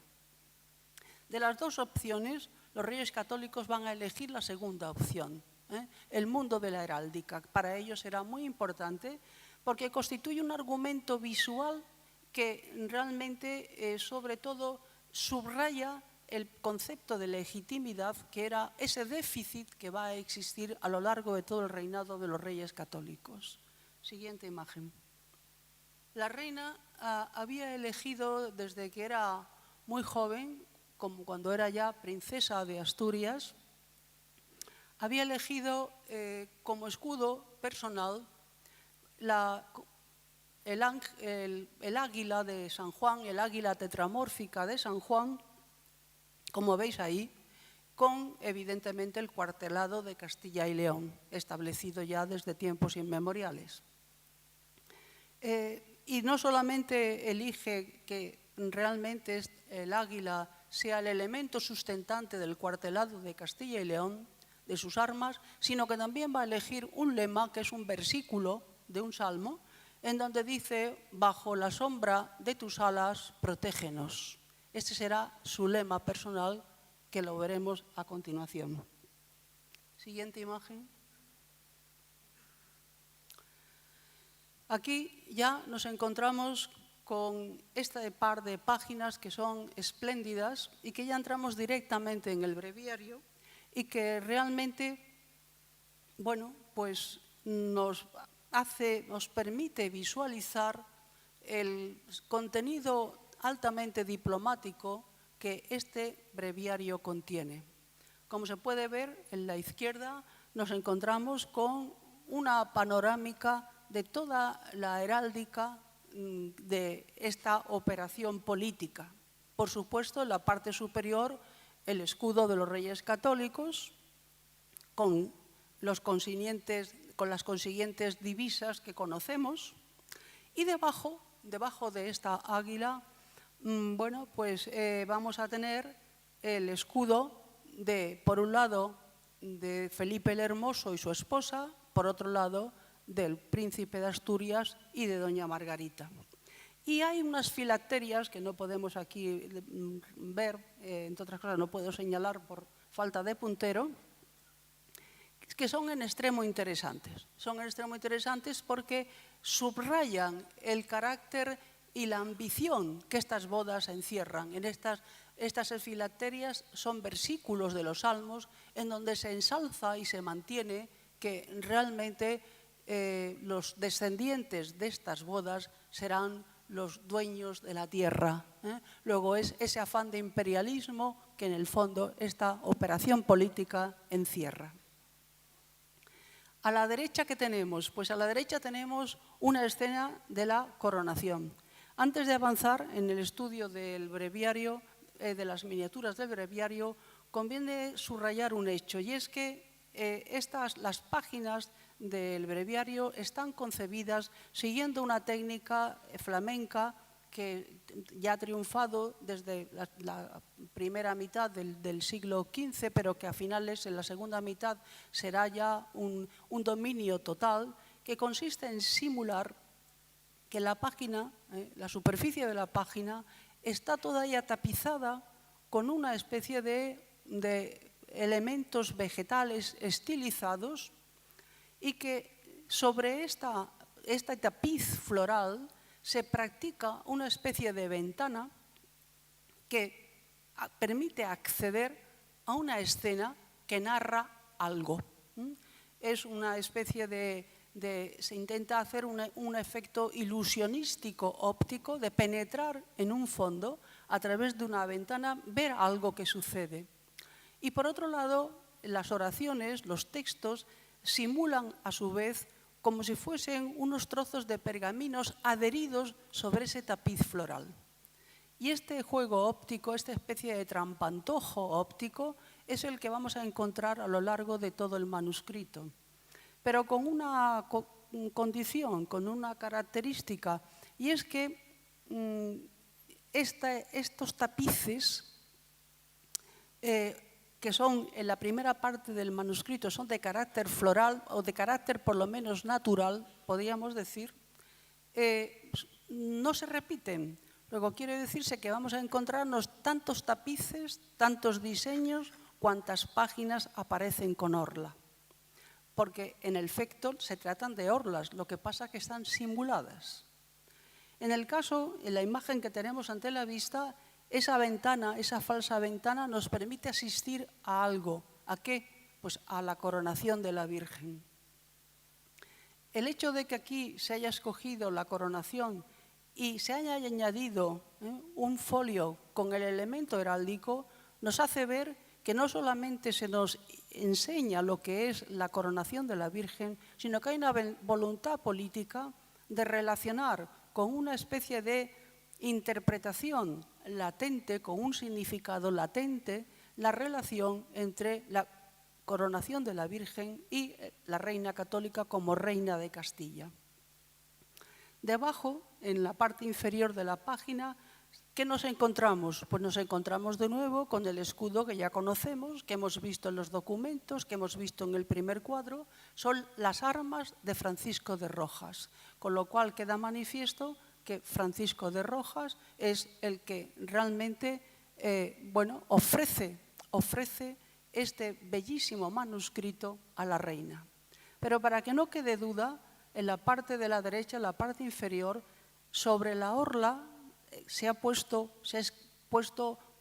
De las dos opciones, los reyes católicos van a elegir la segunda opción, el mundo de la heráldica. Para ellos será muy importante porque constituye un argumento visual que realmente, sobre todo, subraya el concepto de legitimidad, que era ese déficit que va a existir a lo largo de todo el reinado de los reyes católicos. Siguiente imagen. La reina había elegido desde que era muy joven, como cuando era ya princesa de Asturias, había elegido como escudo personal el águila de San Juan, el águila tetramórfica de San Juan, como veis ahí, con evidentemente el cuartelado de Castilla y León, establecido ya desde tiempos inmemoriales. Y no solamente elige que realmente el águila sea el elemento sustentante del cuartelado de Castilla y León, de sus armas, sino que también va a elegir un lema, que es un versículo de un salmo, en donde dice: bajo la sombra de tus alas, protégenos. Este será su lema personal, que lo veremos a continuación. Siguiente imagen. Aquí ya nos encontramos con este par de páginas que son espléndidas y que ya entramos directamente en el breviario y que realmente, bueno, pues nos permite visualizar el contenido altamente diplomático que este breviario contiene. Como se puede ver, en la izquierda nos encontramos con una panorámica de toda la heráldica de esta operación política. Por supuesto, en la parte superior, el escudo de los Reyes Católicos, con las consiguientes divisas que conocemos, y debajo de esta águila, bueno, pues vamos a tener el escudo por un lado, de Felipe el Hermoso y su esposa, por otro lado, del príncipe de Asturias y de doña Margarita. Y hay unas filacterias que no podemos aquí ver, entre otras cosas no puedo señalar por falta de puntero, que son en extremo interesantes. Son en extremo interesantes porque subrayan el carácter y la ambición que estas bodas encierran. En estas filacterias son versículos de los Salmos en donde se ensalza y se mantiene que realmente los descendientes de estas bodas serán los dueños de la tierra. Luego es ese afán de imperialismo que en el fondo esta operación política encierra. A la derecha, ¿qué tenemos? Pues a la derecha tenemos una escena de la coronación. Antes de avanzar en el estudio del breviario, de las miniaturas del breviario, conviene subrayar un hecho, y es que las páginas del breviario están concebidas siguiendo una técnica flamenca que ya ha triunfado desde la primera mitad del siglo XV, pero que a finales, en la segunda mitad, será ya un dominio total, que consiste en simular que la página, la superficie de la página, está todavía tapizada con una especie de elementos vegetales estilizados y que sobre este tapiz floral se practica una especie de ventana que permite acceder a una escena que narra algo. Es una especie se intenta hacer un efecto ilusionístico óptico de penetrar en un fondo a través de una ventana, ver algo que sucede. Y por otro lado, las oraciones, los textos, simulan a su vez como si fuesen unos trozos de pergaminos adheridos sobre ese tapiz floral. Y este juego óptico, esta especie de trampantojo óptico, es el que vamos a encontrar a lo largo de todo el manuscrito. Pero con una condición, con una característica, y es que estos tapices, que son en la primera parte del manuscrito, son de carácter floral o de carácter por lo menos natural, podríamos decir, no se repiten. Luego quiere decirse que vamos a encontrarnos tantos tapices, tantos diseños, cuantas páginas aparecen con orla. Porque en efecto se tratan de orlas, lo que pasa es que están simuladas. En el caso, en la imagen que tenemos ante la vista, esa ventana, esa falsa ventana, nos permite asistir a algo. ¿A qué? Pues a la coronación de la Virgen. El hecho de que aquí se haya escogido la coronación y se haya añadido un folio con el elemento heráldico, nos hace ver que no solamente se nos enseña lo que es la coronación de la Virgen, sino que hay una voluntad política de relacionar con una especie de interpretación latente, con un significado latente, la relación entre la coronación de la Virgen y la Reina Católica como Reina de Castilla. Debajo, en la parte inferior de la página, ¿qué nos encontramos? Pues nos encontramos de nuevo con el escudo que ya conocemos, que hemos visto en los documentos, que hemos visto en el primer cuadro, son las armas de Francisco de Rojas, con lo cual queda manifiesto que Francisco de Rojas es el que realmente ofrece este bellísimo manuscrito a la reina. Pero para que no quede duda, en la parte de la derecha, en la parte inferior, sobre la orla se ha puesto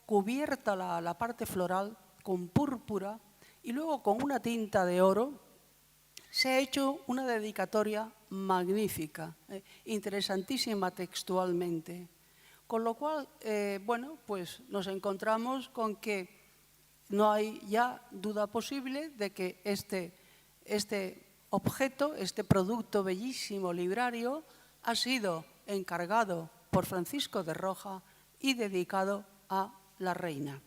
cubierta la parte floral con púrpura y luego con una tinta de oro se ha hecho una dedicatoria magnífica, interesantísima textualmente. Con lo cual, pues nos encontramos con que no hay ya duda posible de que este objeto, este producto bellísimo librario, ha sido encargado por Francisco de Rojas y dedicado a la reina.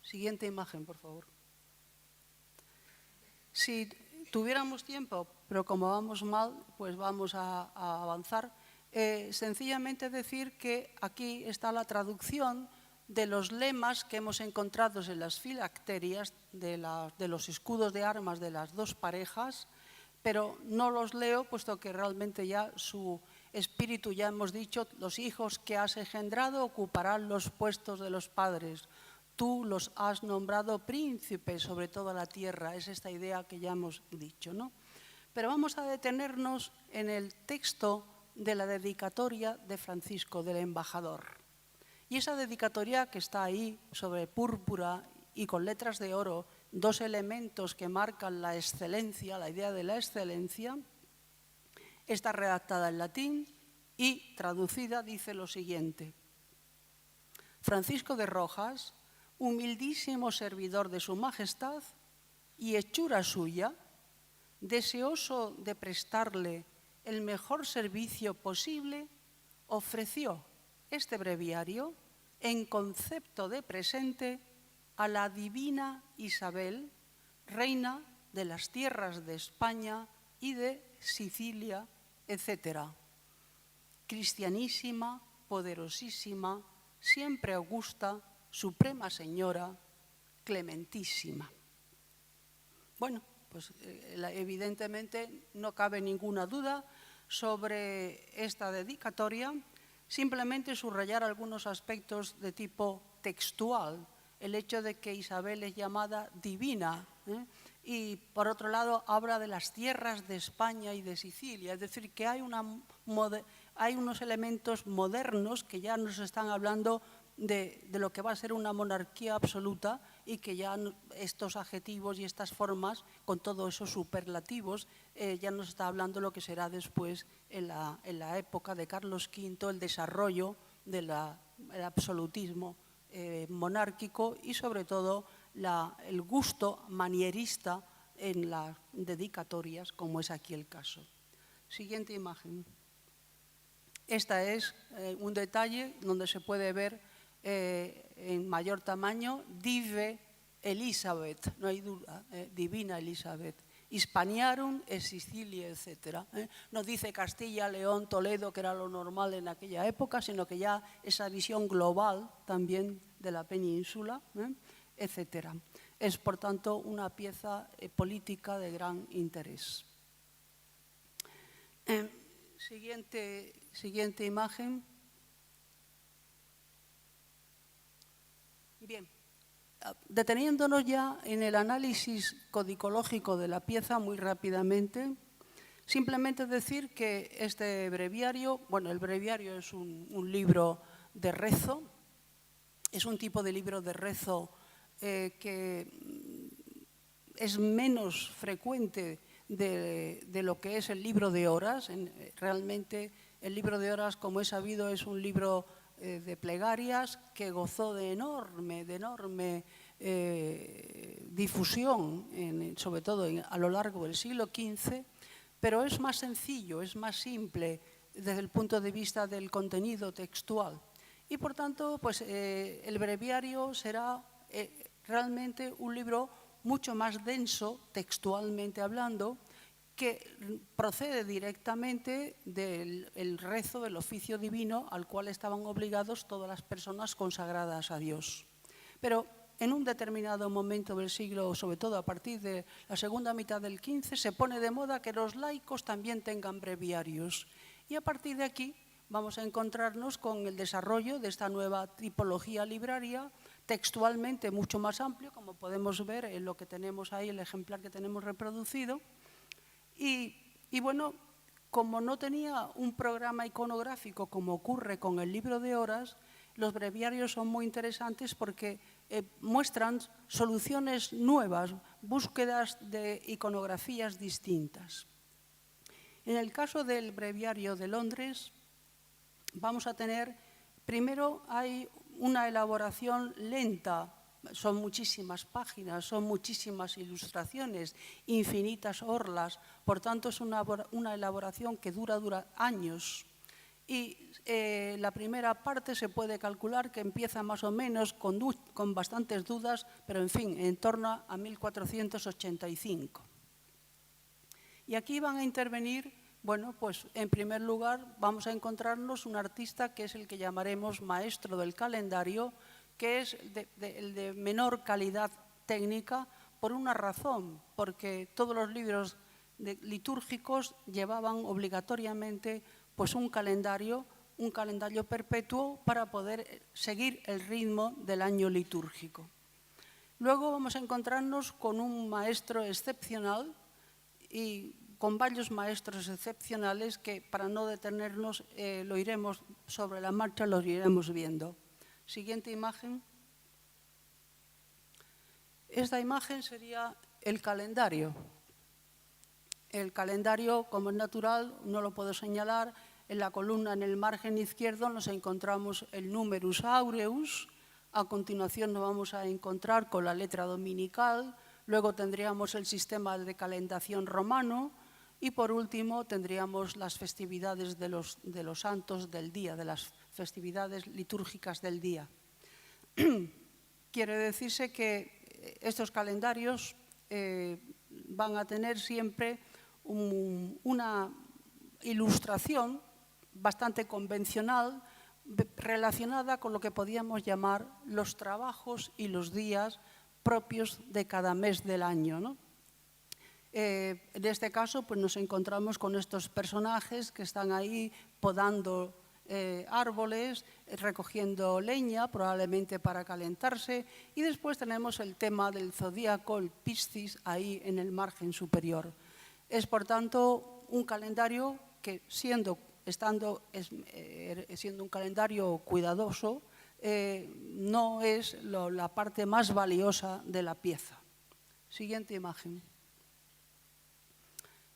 Siguiente imagen, por favor. Si tuviéramos tiempo, pero como vamos mal, pues vamos a avanzar. Sencillamente decir que aquí está la traducción de los lemas que hemos encontrado en las filacterias de los escudos de armas de las dos parejas, pero no los leo, puesto que realmente ya su espíritu, ya hemos dicho, los hijos que has engendrado ocuparán los puestos de los padres. Tú los has nombrado príncipes sobre toda la tierra. Es esta idea que ya hemos dicho, ¿no? Pero vamos a detenernos en el texto de la dedicatoria de Francisco, del embajador. Y esa dedicatoria que está ahí sobre púrpura y con letras de oro, dos elementos que marcan la excelencia, la idea de la excelencia, está redactada en latín y traducida dice lo siguiente: Francisco de Rojas, humildísimo servidor de su majestad y hechura suya, deseoso de prestarle el mejor servicio posible, ofreció este breviario en concepto de presente a la divina Isabel, reina de las tierras de España y de Sicilia, etc. Cristianísima, poderosísima, siempre augusta, suprema señora, clementísima. Bueno, pues evidentemente no cabe ninguna duda sobre esta dedicatoria, simplemente subrayar algunos aspectos de tipo textual, el hecho de que Isabel es llamada divina, y por otro lado habla de las tierras de España y de Sicilia, es decir, que hay unos elementos modernos que ya nos están hablando de lo que va a ser una monarquía absoluta y que ya estos adjetivos y estas formas, con todos esos superlativos, ya nos está hablando lo que será después en la época de Carlos V, el desarrollo del absolutismo monárquico y sobre todo el gusto manierista en las dedicatorias, como es aquí el caso. Siguiente imagen. Esta es un detalle donde se puede ver en mayor tamaño, Dive Elizabeth, no hay duda, Divina Elizabeth, Hispaniarum e Sicilia, etc. No dice Castilla, León, Toledo, que era lo normal en aquella época, sino que ya esa visión global también de la península, etc. Es, por tanto, una pieza política de gran interés. Siguiente imagen. Bien, deteniéndonos ya en el análisis codicológico de la pieza muy rápidamente, Simplemente decir que este breviario, bueno, el breviario es un libro de rezo, es un tipo de libro de rezo que es menos frecuente de lo que es el libro de horas. Realmente el libro de horas, como he sabido, es un libro de plegarias que gozó de enorme difusión, sobre todo a lo largo del siglo XV, pero es más sencillo, es más simple desde el punto de vista del contenido textual. Y por tanto, pues, el breviario será realmente un libro mucho más denso, textualmente hablando, que procede directamente del rezo del oficio divino al cual estaban obligados todas las personas consagradas a Dios. Pero en un determinado momento del siglo, sobre todo a partir de la segunda mitad del XV, se pone de moda que los laicos también tengan breviarios. Y a partir de aquí vamos a encontrarnos con el desarrollo de esta nueva tipología libraria, textualmente mucho más amplio, como podemos ver en lo que tenemos ahí, el ejemplar que tenemos reproducido. Y bueno, como no tenía un programa iconográfico como ocurre con el libro de horas, los breviarios son muy interesantes porque muestran soluciones nuevas, búsquedas de iconografías distintas. En el caso del breviario de Londres, vamos a tener, primero hay una elaboración lenta, son muchísimas páginas, son muchísimas ilustraciones, infinitas orlas, por tanto es una elaboración que dura años. Y la primera parte se puede calcular que empieza más o menos con bastantes dudas, pero en fin, en torno a 1485. Y aquí van a intervenir, bueno, pues en primer lugar vamos a encontrarnos un artista que es el que llamaremos maestro del calendario, que es el de menor calidad técnica por una razón, porque todos los libros litúrgicos llevaban obligatoriamente pues un calendario perpetuo para poder seguir el ritmo del año litúrgico. Luego vamos a encontrarnos con un maestro excepcional y con varios maestros excepcionales que, para no detenernos, lo iremos sobre la marcha, los iremos viendo. Siguiente imagen. Esta imagen sería el calendario. El calendario, como es natural, no lo puedo señalar. En la columna, en el margen izquierdo, nos encontramos el numerus aureus. A continuación nos vamos a encontrar con la letra dominical. Luego tendríamos el sistema de calendación romano. Y por último tendríamos las festividades de los santos del día, de las festividades litúrgicas del día. Quiere decirse que estos calendarios van a tener siempre una ilustración bastante convencional relacionada con lo que podíamos llamar los trabajos y los días propios de cada mes del año, ¿no? En este caso, pues nos encontramos con estos personajes que están ahí podando árboles, recogiendo leña, probablemente para calentarse, y después tenemos el tema del zodíaco, el Piscis, ahí en el margen superior. Es, por tanto, un calendario que, siendo un calendario cuidadoso, no es la parte más valiosa de la pieza. Siguiente imagen.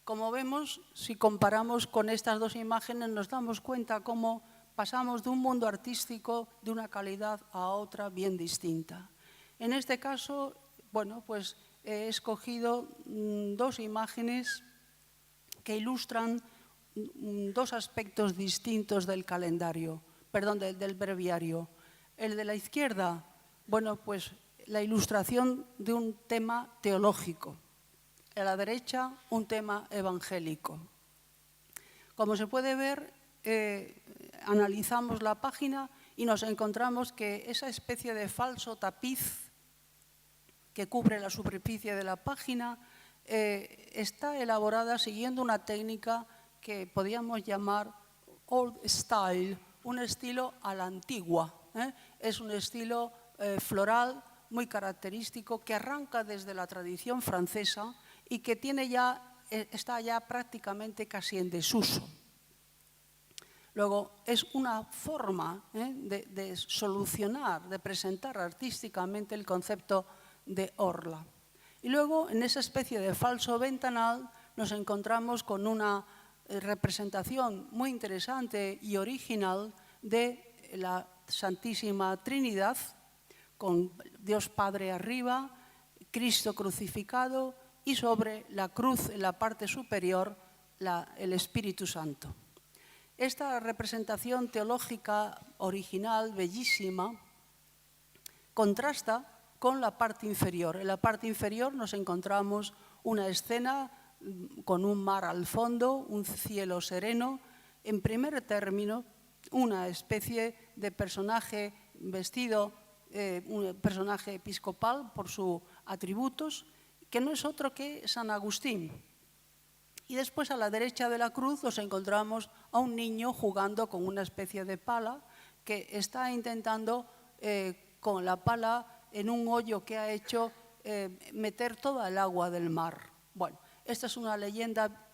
Como vemos, si comparamos con estas dos imágenes, nos damos cuenta cómo pasamos de un mundo artístico de una calidad a otra bien distinta. En este caso, bueno, pues he escogido dos imágenes que ilustran dos aspectos distintos del calendario, perdón, del breviario. El de la izquierda, bueno, pues la ilustración de un tema teológico. A la derecha, un tema evangélico. Como se puede ver, analizamos la página y nos encontramos que esa especie de falso tapiz que cubre la superficie de la página está elaborada siguiendo una técnica que podríamos llamar old style, un estilo a la antigua. Es un estilo floral muy característico que arranca desde la tradición francesa y que tiene ya está ya prácticamente casi en desuso. Luego, es una forma de solucionar, de presentar artísticamente el concepto de orla. Y luego, en esa especie de falso ventanal, nos encontramos con una representación muy interesante y original de la Santísima Trinidad, con Dios Padre arriba, Cristo crucificado y sobre la cruz, en la parte superior, el Espíritu Santo. Esta representación teológica original, bellísima, contrasta con la parte inferior. En la parte inferior nos encontramos una escena con un mar al fondo, un cielo sereno. En primer término, una especie de personaje vestido, un personaje episcopal por sus atributos, que no es otro que San Agustín. Y después, a la derecha de la cruz, nos encontramos a un niño jugando con una especie de pala que está intentando, con la pala, en un hoyo que ha hecho, meter toda el agua del mar. Bueno, esta es una leyenda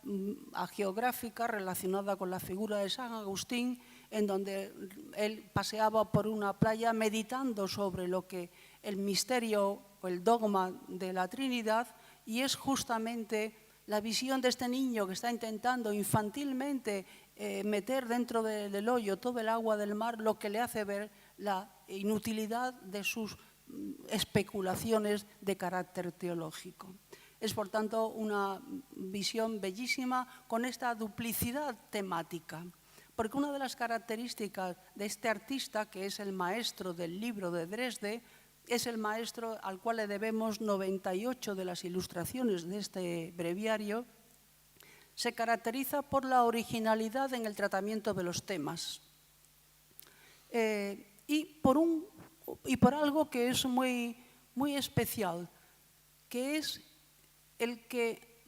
hagiográfica relacionada con la figura de San Agustín, en donde él paseaba por una playa meditando sobre lo que el misterio o el dogma de la Trinidad, y es justamente la visión de este niño que está intentando infantilmente meter dentro del hoyo todo el agua del mar, lo que le hace ver la inutilidad de sus especulaciones de carácter teológico. Es, por tanto, una visión bellísima con esta duplicidad temática. Porque una de las características de este artista, que es el maestro del libro de Dresde, es el maestro al cual le debemos 98 de las ilustraciones de este breviario, se caracteriza por la originalidad en el tratamiento de los temas y por algo que es muy, muy especial, que es el que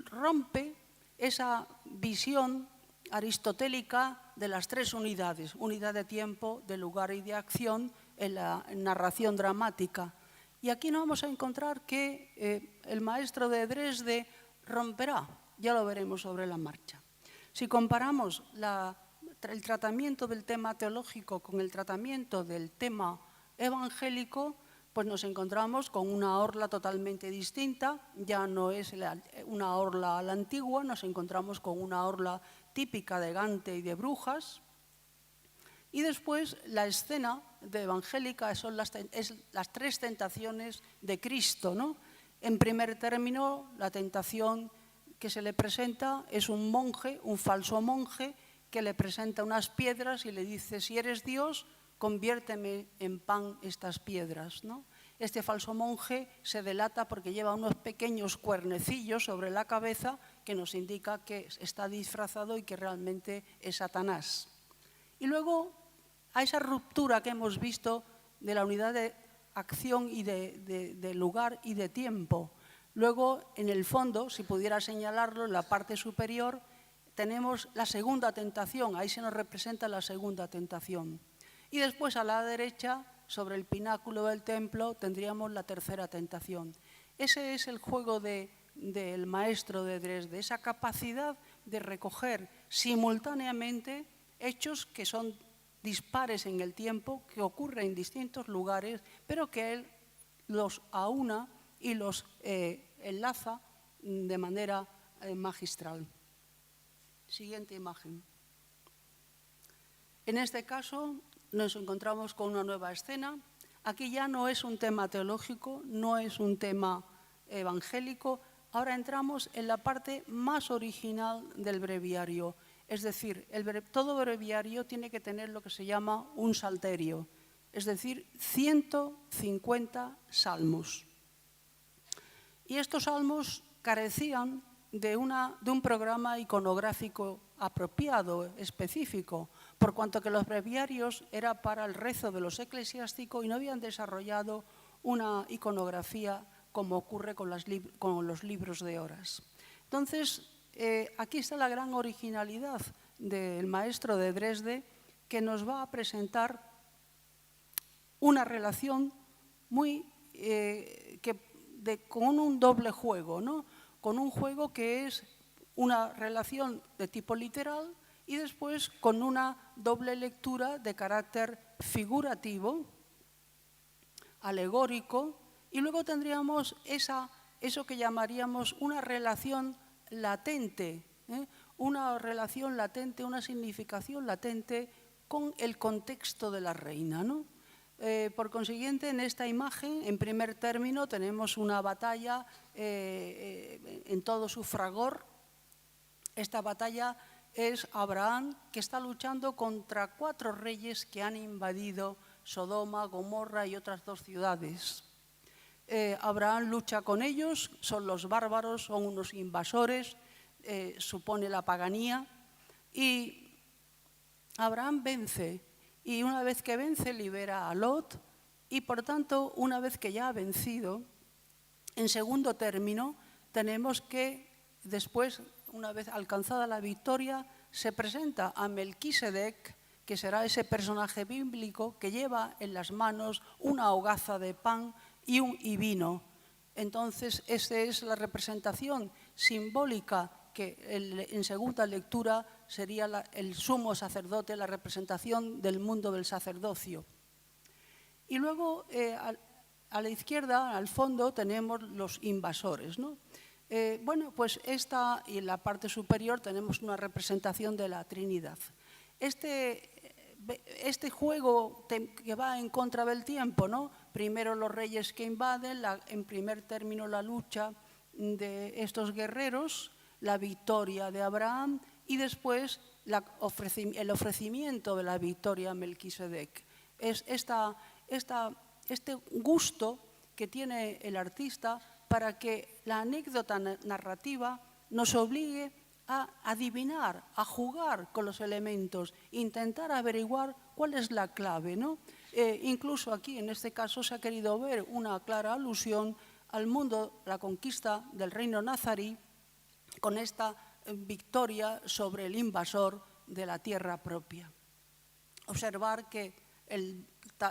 rompe esa visión aristotélica de las tres unidades: unidad de tiempo, de lugar y de acción en la narración dramática. Y aquí nos vamos a encontrar que el maestro de Dresde romperá, ya lo veremos sobre la marcha. Si comparamos el tratamiento del tema teológico con el tratamiento del tema evangélico, pues nos encontramos con una orla totalmente distinta. Ya no es una orla a la antigua, nos encontramos con una orla típica de Gante y de Brujas. Y después la escena de evangélica son las tres tentaciones de Cristo, ¿no? En primer término, la tentación que se le presenta es un monje, un falso monje, que le presenta unas piedras y le dice: si eres Dios, conviérteme en pan estas piedras, ¿no? Este falso monje se delata porque lleva unos pequeños cuernecillos sobre la cabeza que nos indica que está disfrazado y que realmente es Satanás. Y luego, a esa ruptura que hemos visto de la unidad de acción y de lugar y de tiempo. Luego, en el fondo, si pudiera señalarlo, en la parte superior, tenemos la segunda tentación. Ahí se nos representa la segunda tentación. Y después, a la derecha, sobre el pináculo del templo, tendríamos la tercera tentación. Ese es el juego del maestro de Dresde, esa capacidad de recoger simultáneamente hechos que son dispares en el tiempo, que ocurren en distintos lugares, pero que él los aúna y los enlaza de manera magistral. Siguiente imagen. En este caso nos encontramos con una nueva escena. Aquí ya no es un tema teológico, no es un tema evangélico. Ahora entramos en la parte más original del breviario. Es decir, todo breviario tiene que tener lo que se llama un salterio, es decir, 150 salmos. Y estos salmos carecían de un programa iconográfico apropiado, específico, por cuanto que los breviarios era para el rezo de los eclesiásticos y no habían desarrollado una iconografía como ocurre con los libros de horas. Entonces, aquí está la gran originalidad del maestro de Dresde, que nos va a presentar una relación muy con un doble juego, ¿no? con un juego que es una relación de tipo literal y después con una doble lectura de carácter figurativo, alegórico, y luego tendríamos eso que llamaríamos una relación latente, una relación latente, una significación latente con el contexto de la reina, ¿no? Por consiguiente, en esta imagen, en primer término, tenemos una batalla en todo su fragor. Esta batalla es Abraham, que está luchando contra 4 reyes que han invadido Sodoma, Gomorra y otras 2 ciudades. Abraham lucha con ellos, son los bárbaros, son unos invasores, supone la paganía, y Abraham vence, y una vez que vence libera a Lot, y por tanto, una vez que ya ha vencido, en segundo término, tenemos que después, una vez alcanzada la victoria, se presenta a Melquisedec, que será ese personaje bíblico que lleva en las manos una hogaza de pan y vino. Entonces, esa es la representación simbólica que en segunda lectura sería el sumo sacerdote, la representación del mundo del sacerdocio. Y luego, a la izquierda, al fondo, tenemos los invasores, ¿no? Bueno, pues esta y en la parte superior tenemos una representación de la Trinidad. Este juego que va en contra del tiempo, ¿no? Primero los reyes que invaden, en primer término la lucha de estos guerreros, la victoria de Abraham y después el ofrecimiento de la victoria a Melquisedec. Es este gusto que tiene el artista para que la anécdota narrativa nos obligue a adivinar, a jugar con los elementos, intentar averiguar cuál es la clave, ¿no? Incluso aquí, en este caso, se ha querido ver una clara alusión al mundo, la conquista del reino nazarí, con esta victoria sobre el invasor de la tierra propia. Observar que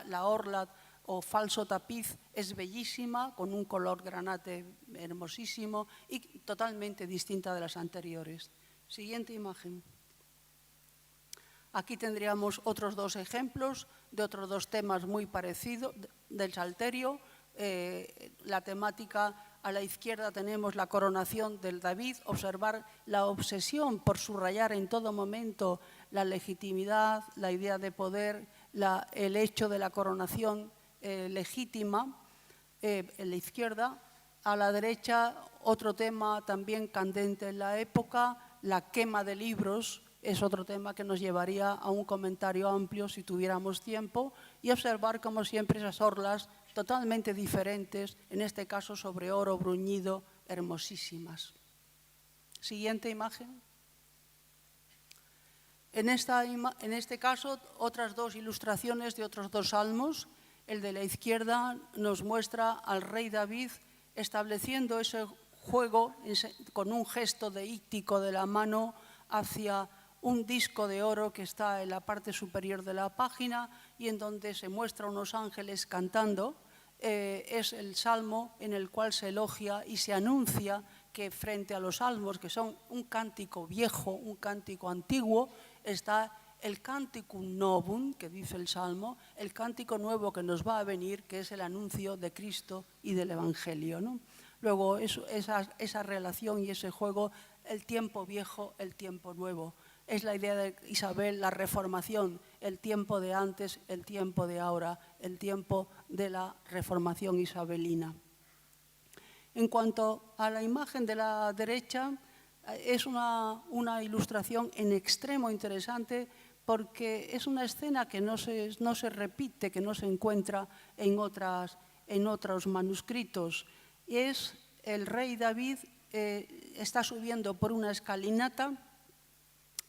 la orla o falso tapiz es bellísima, con un color granate hermosísimo y totalmente distinta de las anteriores. Siguiente imagen. Aquí tendríamos otros 2 ejemplos de otros 2 temas muy parecidos del Salterio. La temática a la izquierda tenemos la coronación del David, observar la obsesión por subrayar en todo momento la legitimidad, la idea de poder, el hecho de la coronación legítima en la izquierda. A la derecha, otro tema también candente en la época, la quema de libros, es otro tema que nos llevaría a un comentario amplio si tuviéramos tiempo, y observar, como siempre, esas orlas totalmente diferentes, en este caso sobre oro bruñido, hermosísimas. Siguiente imagen. En este caso, otras 2 ilustraciones de otros 2 salmos. El de la izquierda nos muestra al rey David estableciendo ese juego con un gesto deíctico de la mano hacia un disco de oro que está en la parte superior de la página y en donde se muestra unos ángeles cantando. Es el salmo en el cual se elogia y se anuncia que frente a los salmos, que son un cántico viejo, un cántico antiguo, está el Canticum Novum, que dice el Salmo, el cántico nuevo que nos va a venir, que es el anuncio de Cristo y del Evangelio, ¿no? Luego, esa relación y ese juego, el tiempo viejo, el tiempo nuevo. Es la idea de Isabel, la reformación, el tiempo de antes, el tiempo de ahora, el tiempo de la reformación isabelina. En cuanto a la imagen de la derecha, es una ilustración en extremo interesante, porque es una escena que no se repite, que no se encuentra en otros manuscritos. Es el rey David, está subiendo por una escalinata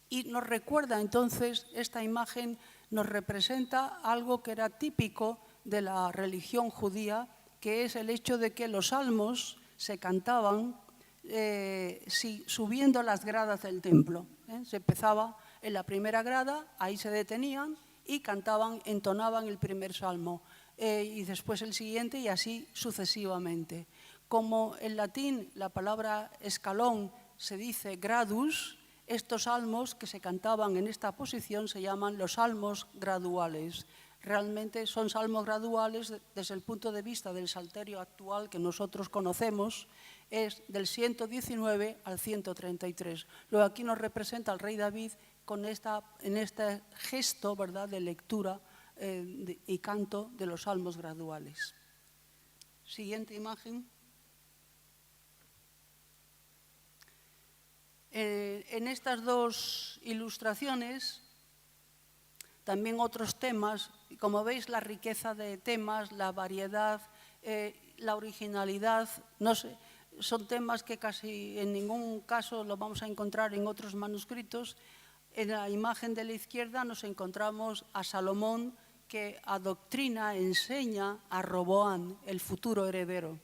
y nos recuerda entonces, esta imagen nos representa algo que era típico de la religión judía, que es el hecho de que los salmos se cantaban subiendo las gradas del templo. Se empezaba en la primera grada, ahí se detenían y cantaban, entonaban el primer salmo y después el siguiente y así sucesivamente. Como en latín la palabra escalón se dice gradus, estos salmos que se cantaban en esta posición se llaman los salmos graduales. Realmente son salmos graduales desde el punto de vista del salterio actual que nosotros conocemos, es del 119 al 133. Luego aquí nos representa el rey David en este gesto, ¿verdad?, de lectura y canto de los salmos graduales. Siguiente imagen. En estas dos ilustraciones, también otros temas, como veis la riqueza de temas, la variedad, la originalidad, no sé, son temas que casi en ningún caso lo vamos a encontrar en otros manuscritos. En la imagen de la izquierda nos encontramos a Salomón que adoctrina, enseña a Roboam, el futuro heredero.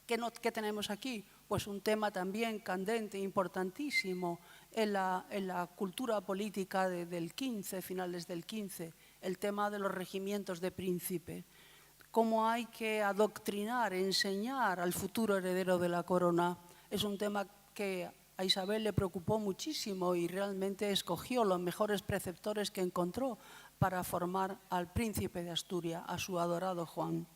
¿Qué tenemos aquí? Pues un tema también candente, importantísimo en la cultura política del 15, finales del 15, el tema de los regimientos de príncipe. Cómo hay que adoctrinar, enseñar al futuro heredero de la corona. Es un tema que a Isabel le preocupó muchísimo y realmente escogió los mejores preceptores que encontró para formar al príncipe de Asturias, a su adorado Juan.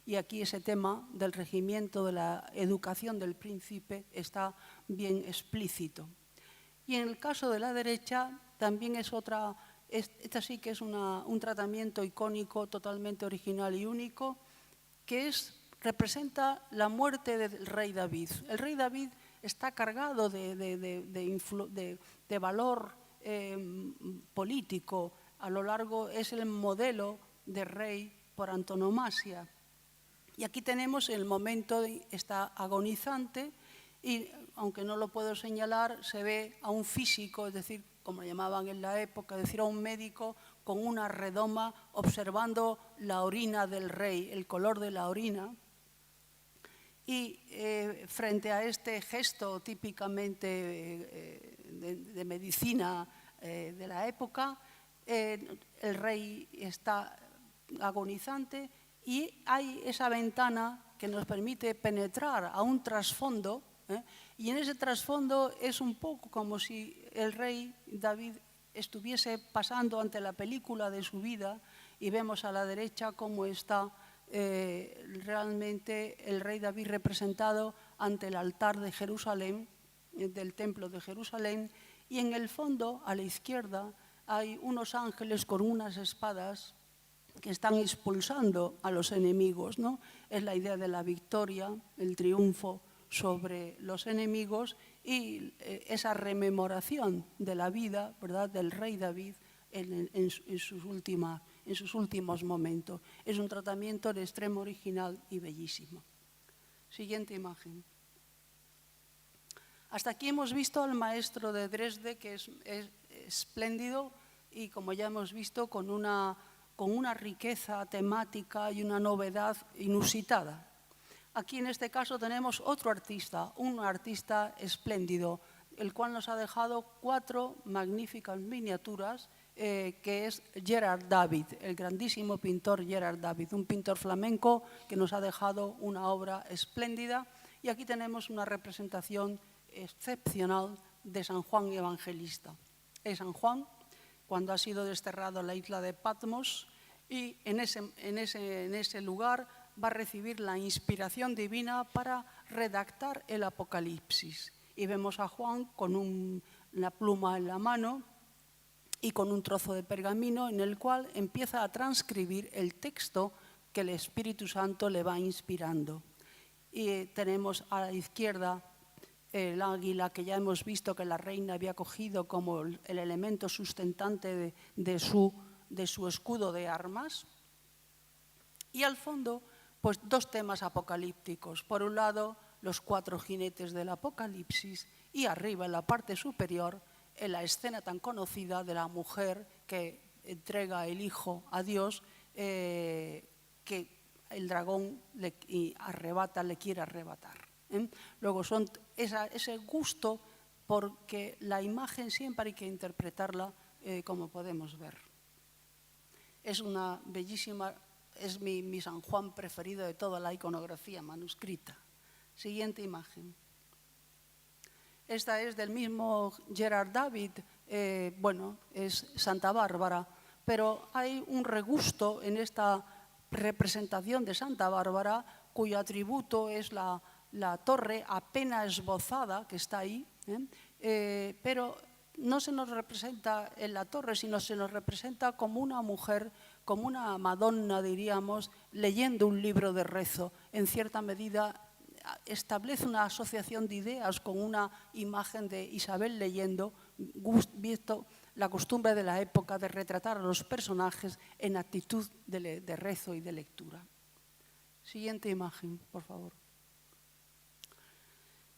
Y aquí ese tema del regimiento, de la educación del príncipe, está bien explícito. Y en el caso de la derecha también es otra, esta sí que es un tratamiento icónico totalmente original y único, que representa la muerte del rey David. El rey David está cargado de valor político, a lo largo es el modelo de rey por antonomasia. Y aquí tenemos el momento, está agonizante y aunque no lo puedo señalar, se ve a un físico, es decir, como lo llamaban en la época, es decir, a un médico con una redoma observando la orina del rey, el color de la orina. Y frente a este gesto típicamente de medicina de la época, el rey está agonizante y hay esa ventana que nos permite penetrar a un trasfondo, y en ese trasfondo es un poco como si el rey David estuviese pasando ante la película de su vida y vemos a la derecha cómo está realmente el rey David representado ante el altar de Jerusalén, del templo de Jerusalén, y en el fondo, a la izquierda, hay unos ángeles con unas espadas que están expulsando a los enemigos, ¿no? Es la idea de la victoria, el triunfo sobre los enemigos y esa rememoración de la vida, ¿verdad?, del rey David en sus últimos momentos. Es un tratamiento de extremo original y bellísimo. Siguiente imagen. Hasta aquí hemos visto al maestro de Dresde, que es espléndido y, como ya hemos visto, con una riqueza temática y una novedad inusitada. Aquí en este caso tenemos otro artista, un artista espléndido, el cual nos ha dejado 4 magníficas miniaturas, que es Gerard David, el grandísimo pintor Gerard David, un pintor flamenco que nos ha dejado una obra espléndida. Y aquí tenemos una representación excepcional de San Juan Evangelista. Es San Juan cuando ha sido desterrado a la isla de Patmos y en ese lugar va a recibir la inspiración divina para redactar el Apocalipsis. Y vemos a Juan con una pluma en la mano y con un trozo de pergamino en el cual empieza a transcribir el texto que el Espíritu Santo le va inspirando. Y tenemos a la izquierda el águila que ya hemos visto que la reina había cogido como el elemento sustentante de su escudo de armas. Y al fondo, pues 2 temas apocalípticos. Por un lado, los 4 jinetes del Apocalipsis y arriba, en la parte superior, en la escena tan conocida de la mujer que entrega el hijo a Dios, que el dragón le quiere arrebatar. Luego son ese gusto, porque la imagen siempre hay que interpretarla como podemos ver. Es una bellísima, es mi San Juan preferido de toda la iconografía manuscrita. Siguiente imagen. Esta es del mismo Gerard David, bueno, es Santa Bárbara, pero hay un regusto en esta representación de Santa Bárbara cuyo atributo es la torre apenas esbozada que está ahí, pero no se nos representa en la torre, sino se nos representa como una mujer, como una Madonna, diríamos, leyendo un libro de rezo. En cierta medida establece una asociación de ideas con una imagen de Isabel leyendo, visto la costumbre de la época de retratar a los personajes en actitud de rezo y de lectura. Siguiente imagen, por favor.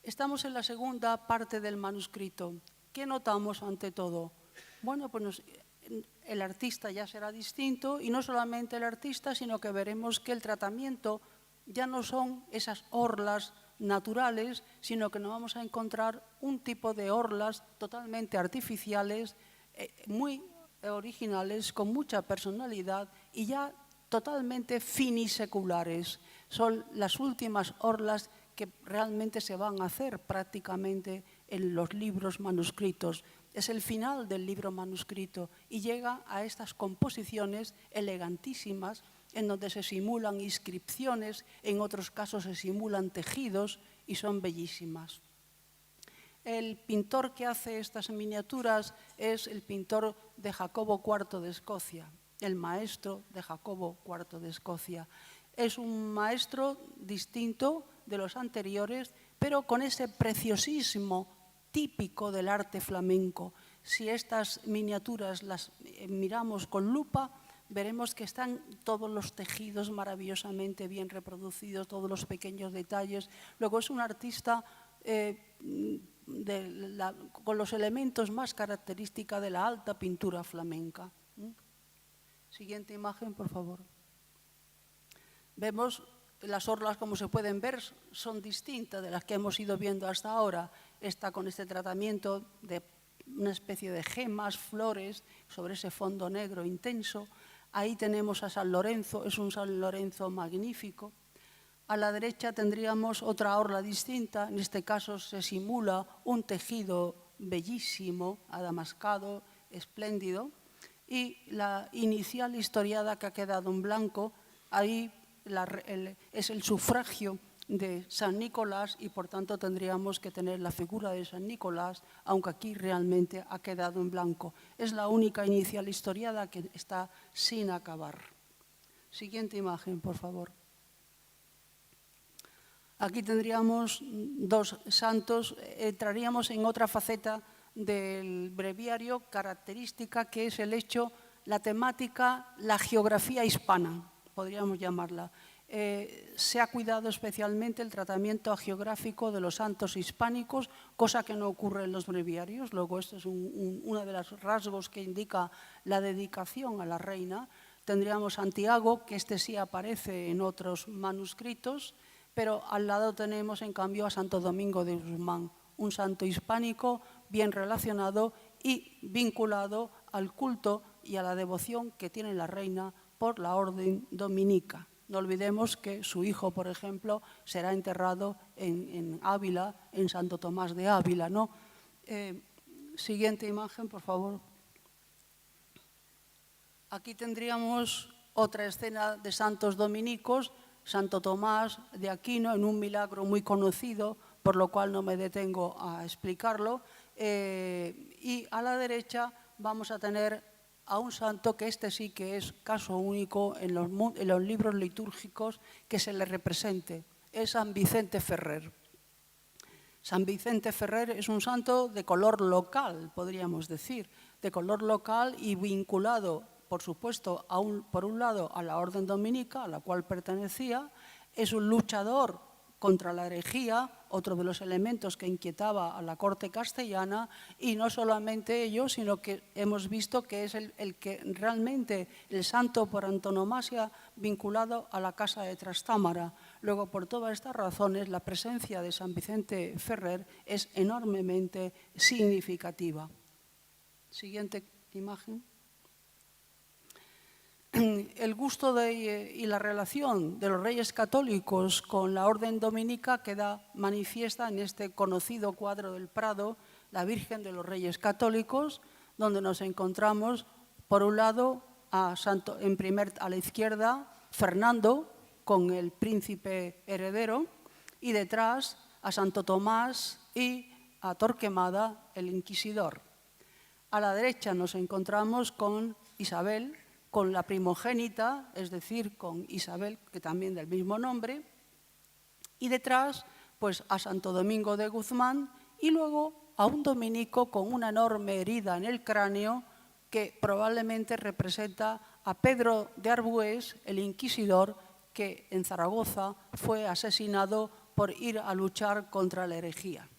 Estamos en la segunda parte del manuscrito. ¿Qué notamos ante todo? Bueno, pues el artista ya será distinto, y no solamente el artista, sino que veremos que el tratamiento ya no son esas orlas naturales, sino que nos vamos a encontrar un tipo de orlas totalmente artificiales, muy originales, con mucha personalidad y ya totalmente finiseculares. Son las últimas orlas que realmente se van a hacer prácticamente en los libros manuscritos. Es el final del libro manuscrito y llega a estas composiciones elegantísimas en donde se simulan inscripciones, en otros casos se simulan tejidos y son bellísimas. El pintor que hace estas miniaturas es el pintor de Jacobo IV de Escocia, el maestro de Jacobo IV de Escocia. Es un maestro distinto de los anteriores, pero con ese preciosismo típico del arte flamenco. Si estas miniaturas las miramos con lupa, veremos que están todos los tejidos maravillosamente bien reproducidos, todos los pequeños detalles. Luego es un artista con los elementos más característicos de la alta pintura flamenca. Siguiente imagen, por favor. Vemos las orlas, como se pueden ver, son distintas de las que hemos ido viendo hasta ahora. Esta con este tratamiento de una especie de gemas, flores, sobre ese fondo negro intenso. Ahí tenemos a San Lorenzo, es un San Lorenzo magnífico. A la derecha tendríamos otra orla distinta, en este caso se simula un tejido bellísimo, adamascado, espléndido, y la inicial historiada que ha quedado en blanco, ahí es el sufragio de San Nicolás y por tanto tendríamos que tener la figura de San Nicolás, aunque aquí realmente ha quedado en blanco. Es la única inicial historiada que está sin acabar. Siguiente imagen, por favor. Aquí tendríamos dos santos, entraríamos en otra faceta del breviario característica que es el hecho, la temática, la geografía hispana, podríamos llamarla. Se ha cuidado especialmente el tratamiento geográfico de los santos hispánicos, cosa que no ocurre en los breviarios. Luego, este es uno de los rasgos que indica la dedicación a la reina. Tendríamos Santiago, que este sí aparece en otros manuscritos, pero al lado tenemos, en cambio, a Santo Domingo de Guzmán, un santo hispánico bien relacionado y vinculado al culto y a la devoción que tiene la reina por la orden dominica. No olvidemos que su hijo, por ejemplo, será enterrado en Ávila, en Santo Tomás de Ávila, ¿no? Siguiente imagen, por favor. Aquí tendríamos otra escena de santos dominicos, Santo Tomás de Aquino, en un milagro muy conocido, por lo cual no me detengo a explicarlo. Y a la derecha vamos a tener a un santo que este sí que es caso único en los libros litúrgicos que se le represente. Es San Vicente Ferrer. San Vicente Ferrer es un santo de color local, podríamos decir, de color local y vinculado, por supuesto, por un lado a la orden dominica, a la cual pertenecía. Es un luchador contra la herejía, otro de los elementos que inquietaba a la corte castellana, y no solamente ello, sino que hemos visto que es el que realmente, el santo por antonomasia vinculado a la casa de Trastámara. Luego, por todas estas razones, la presencia de San Vicente Ferrer es enormemente significativa. Siguiente imagen. el gusto y la relación de los reyes católicos con la orden dominica queda manifiesta en este conocido cuadro del Prado, la Virgen de los Reyes Católicos, donde nos encontramos, por un lado, a la izquierda, Fernando, con el príncipe heredero, y detrás a Santo Tomás y a Torquemada, el inquisidor. A la derecha nos encontramos con Isabel, con la primogénita, es decir, con Isabel, que también del mismo nombre, y detrás pues a Santo Domingo de Guzmán y luego a un dominico con una enorme herida en el cráneo que probablemente representa a Pedro de Arbués, el inquisidor que en Zaragoza fue asesinado por ir a luchar contra la herejía.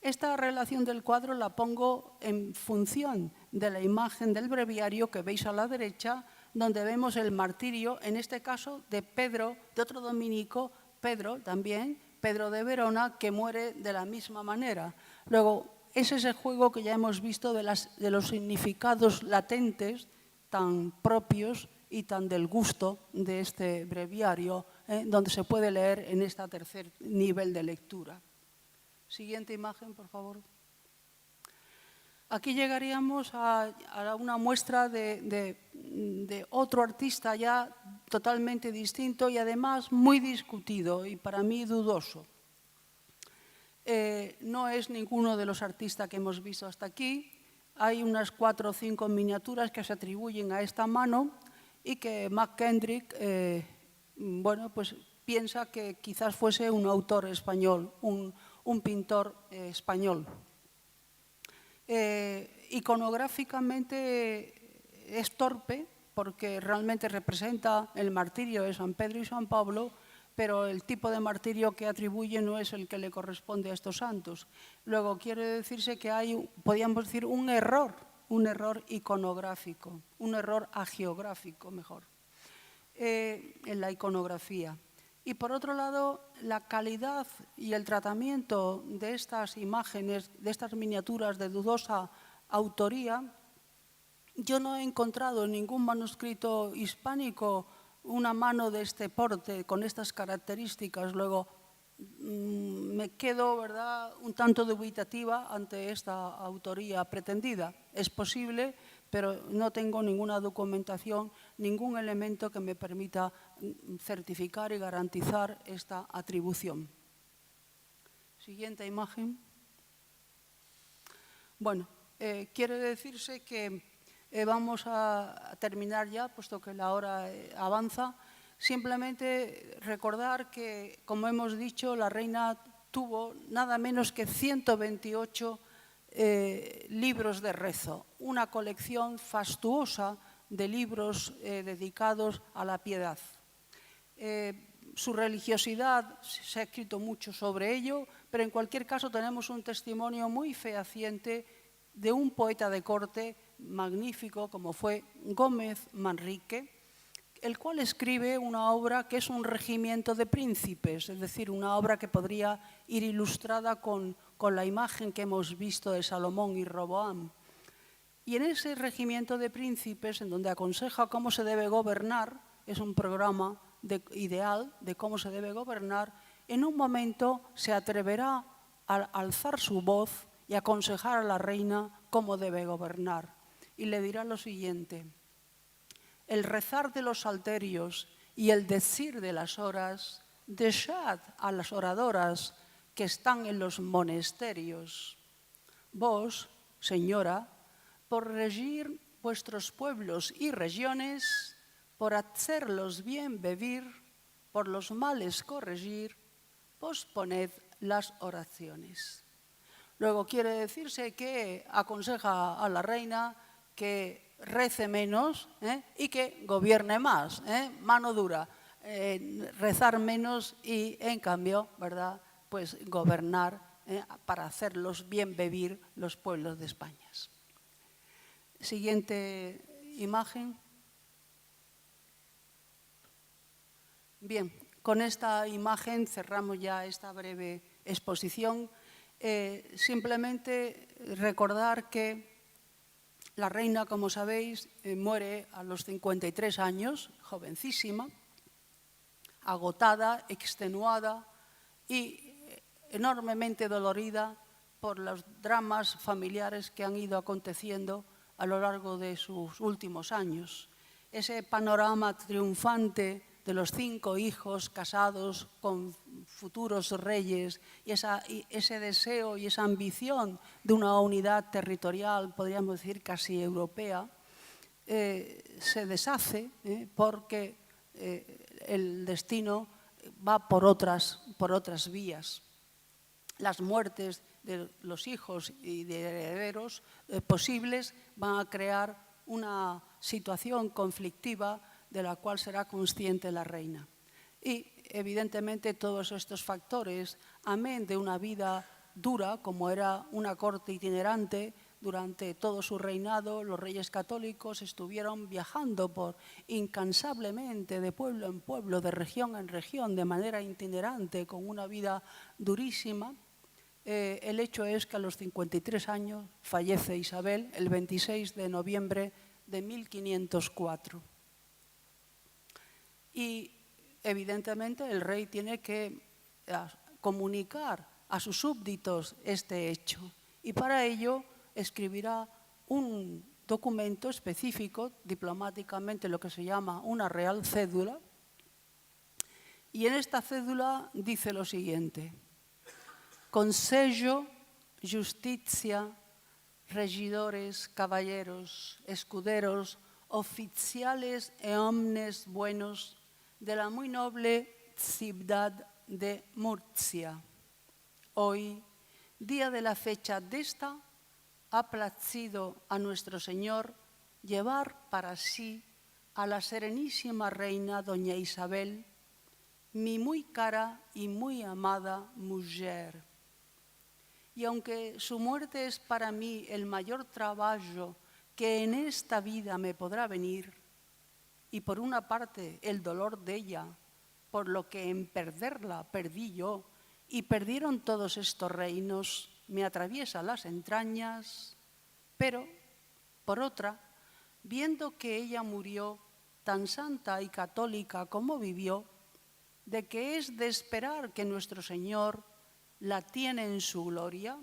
Esta relación del cuadro la pongo en función de la imagen del breviario que veis a la derecha, donde vemos el martirio, en este caso de Pedro, de otro dominico, Pedro también, Pedro de Verona, que muere de la misma manera. Luego, es ese juego que ya hemos visto de los significados latentes tan propios y tan del gusto de este breviario, donde se puede leer en este tercer nivel de lectura. Siguiente imagen, por favor. Aquí llegaríamos a una muestra de otro artista ya totalmente distinto y además muy discutido y para mí dudoso. No es ninguno de los artistas que hemos visto hasta aquí. Hay unas 4 o 5 miniaturas que se atribuyen a esta mano y que McKendrick pues piensa que quizás fuese un autor español, un pintor español. Iconográficamente es torpe porque realmente representa el martirio de San Pedro y San Pablo, pero el tipo de martirio que atribuye no es el que le corresponde a estos santos. Luego quiere decirse que hay, podríamos decir, un error iconográfico, un error hagiográfico, mejor, en la iconografía. Y por otro lado, la calidad y el tratamiento de estas imágenes, de estas miniaturas de dudosa autoría, yo no he encontrado en ningún manuscrito hispánico una mano de este porte con estas características. Luego me quedo, ¿verdad?, un tanto dubitativa ante esta autoría pretendida. Es posible, pero no tengo ninguna documentación, ningún elemento que me permita certificar y garantizar esta atribución. Siguiente imagen. Bueno, quiere decirse que vamos a terminar ya, puesto que la hora avanza. Simplemente recordar que, como hemos dicho, la reina tuvo nada menos que 128 libros de rezo, una colección fastuosa de libros dedicados a la piedad. Su religiosidad, se ha escrito mucho sobre ello, pero en cualquier caso tenemos un testimonio muy fehaciente de un poeta de corte magnífico como fue Gómez Manrique, el cual escribe una obra que es un regimiento de príncipes, es decir, una obra que podría ir ilustrada con la imagen que hemos visto de Salomón y Roboam. Y en ese regimiento de príncipes, en donde aconseja cómo se debe gobernar, es un programa ideal de cómo se debe gobernar, en un momento se atreverá a alzar su voz y aconsejar a la reina cómo debe gobernar. Y le dirá lo siguiente: el rezar de los salterios y el decir de las horas, dejad a las oradoras que están en los monasterios. Vos, señora, por regir vuestros pueblos y regiones, por hacerlos bien vivir, por los males corregir, posponed las oraciones. Luego quiere decirse que aconseja a la reina que rece menos y que gobierne más, mano dura, rezar menos y en cambio, ¿verdad?, pues gobernar para hacerlos bien vivir los pueblos de España. Siguiente imagen. Bien, con esta imagen cerramos ya esta breve exposición. Simplemente recordar que La reina, como sabéis, muere a los 53 años, jovencísima, agotada, extenuada y enormemente dolorida por los dramas familiares que han ido aconteciendo a lo largo de sus últimos años. Ese panorama triunfante de los 5 hijos casados con futuros reyes y ese deseo y esa ambición de una unidad territorial, podríamos decir casi europea, se deshace porque el destino va por otras vías. Las muertes de los hijos y de herederos posibles van a crear una situación conflictiva de la cual será consciente la reina. Y, evidentemente, todos estos factores, amén de una vida dura, como era una corte itinerante, durante todo su reinado, los reyes católicos estuvieron viajando incansablemente de pueblo en pueblo, de región en región, de manera itinerante, con una vida durísima. El hecho es que a los 53 años fallece Isabel el 26 de noviembre de 1504. Y, evidentemente, el rey tiene que comunicar a sus súbditos este hecho. Y para ello escribirá un documento específico, diplomáticamente lo que se llama una real cédula. Y en esta cédula dice lo siguiente: Consello, justicia, regidores, caballeros, escuderos, oficiales e hombres buenos de la muy noble ciudad de Murcia. Hoy, día de la fecha de esta, ha placido a nuestro Señor llevar para sí a la serenísima reina doña Isabel, mi muy cara y muy amada mujer. Y aunque su muerte es para mí el mayor trabajo que en esta vida me podrá venir, y por una parte el dolor de ella, por lo que en perderla perdí yo, y perdieron todos estos reinos, me atraviesa las entrañas, pero, por otra, viendo que ella murió tan santa y católica como vivió, de que es de esperar que nuestro Señor la tiene en su gloria,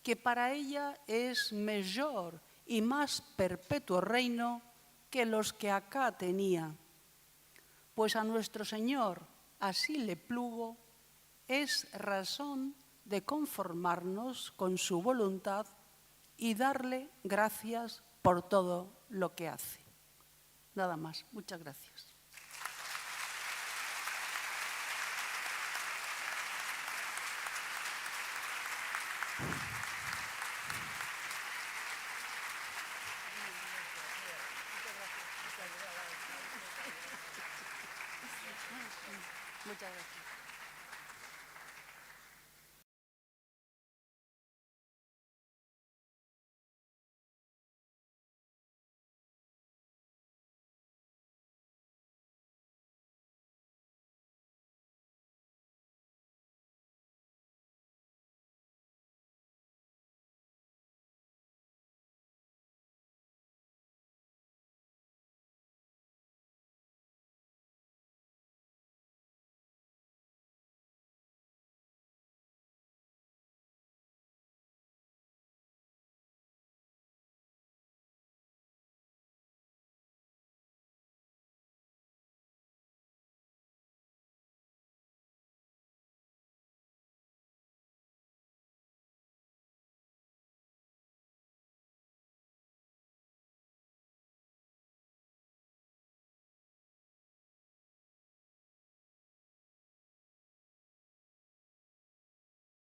que para ella es mejor y más perpetuo reino que los que acá tenía. Pues a nuestro Señor así le plugo, es razón de conformarnos con su voluntad y darle gracias por todo lo que hace. Nada más. Muchas gracias. Muchas gracias.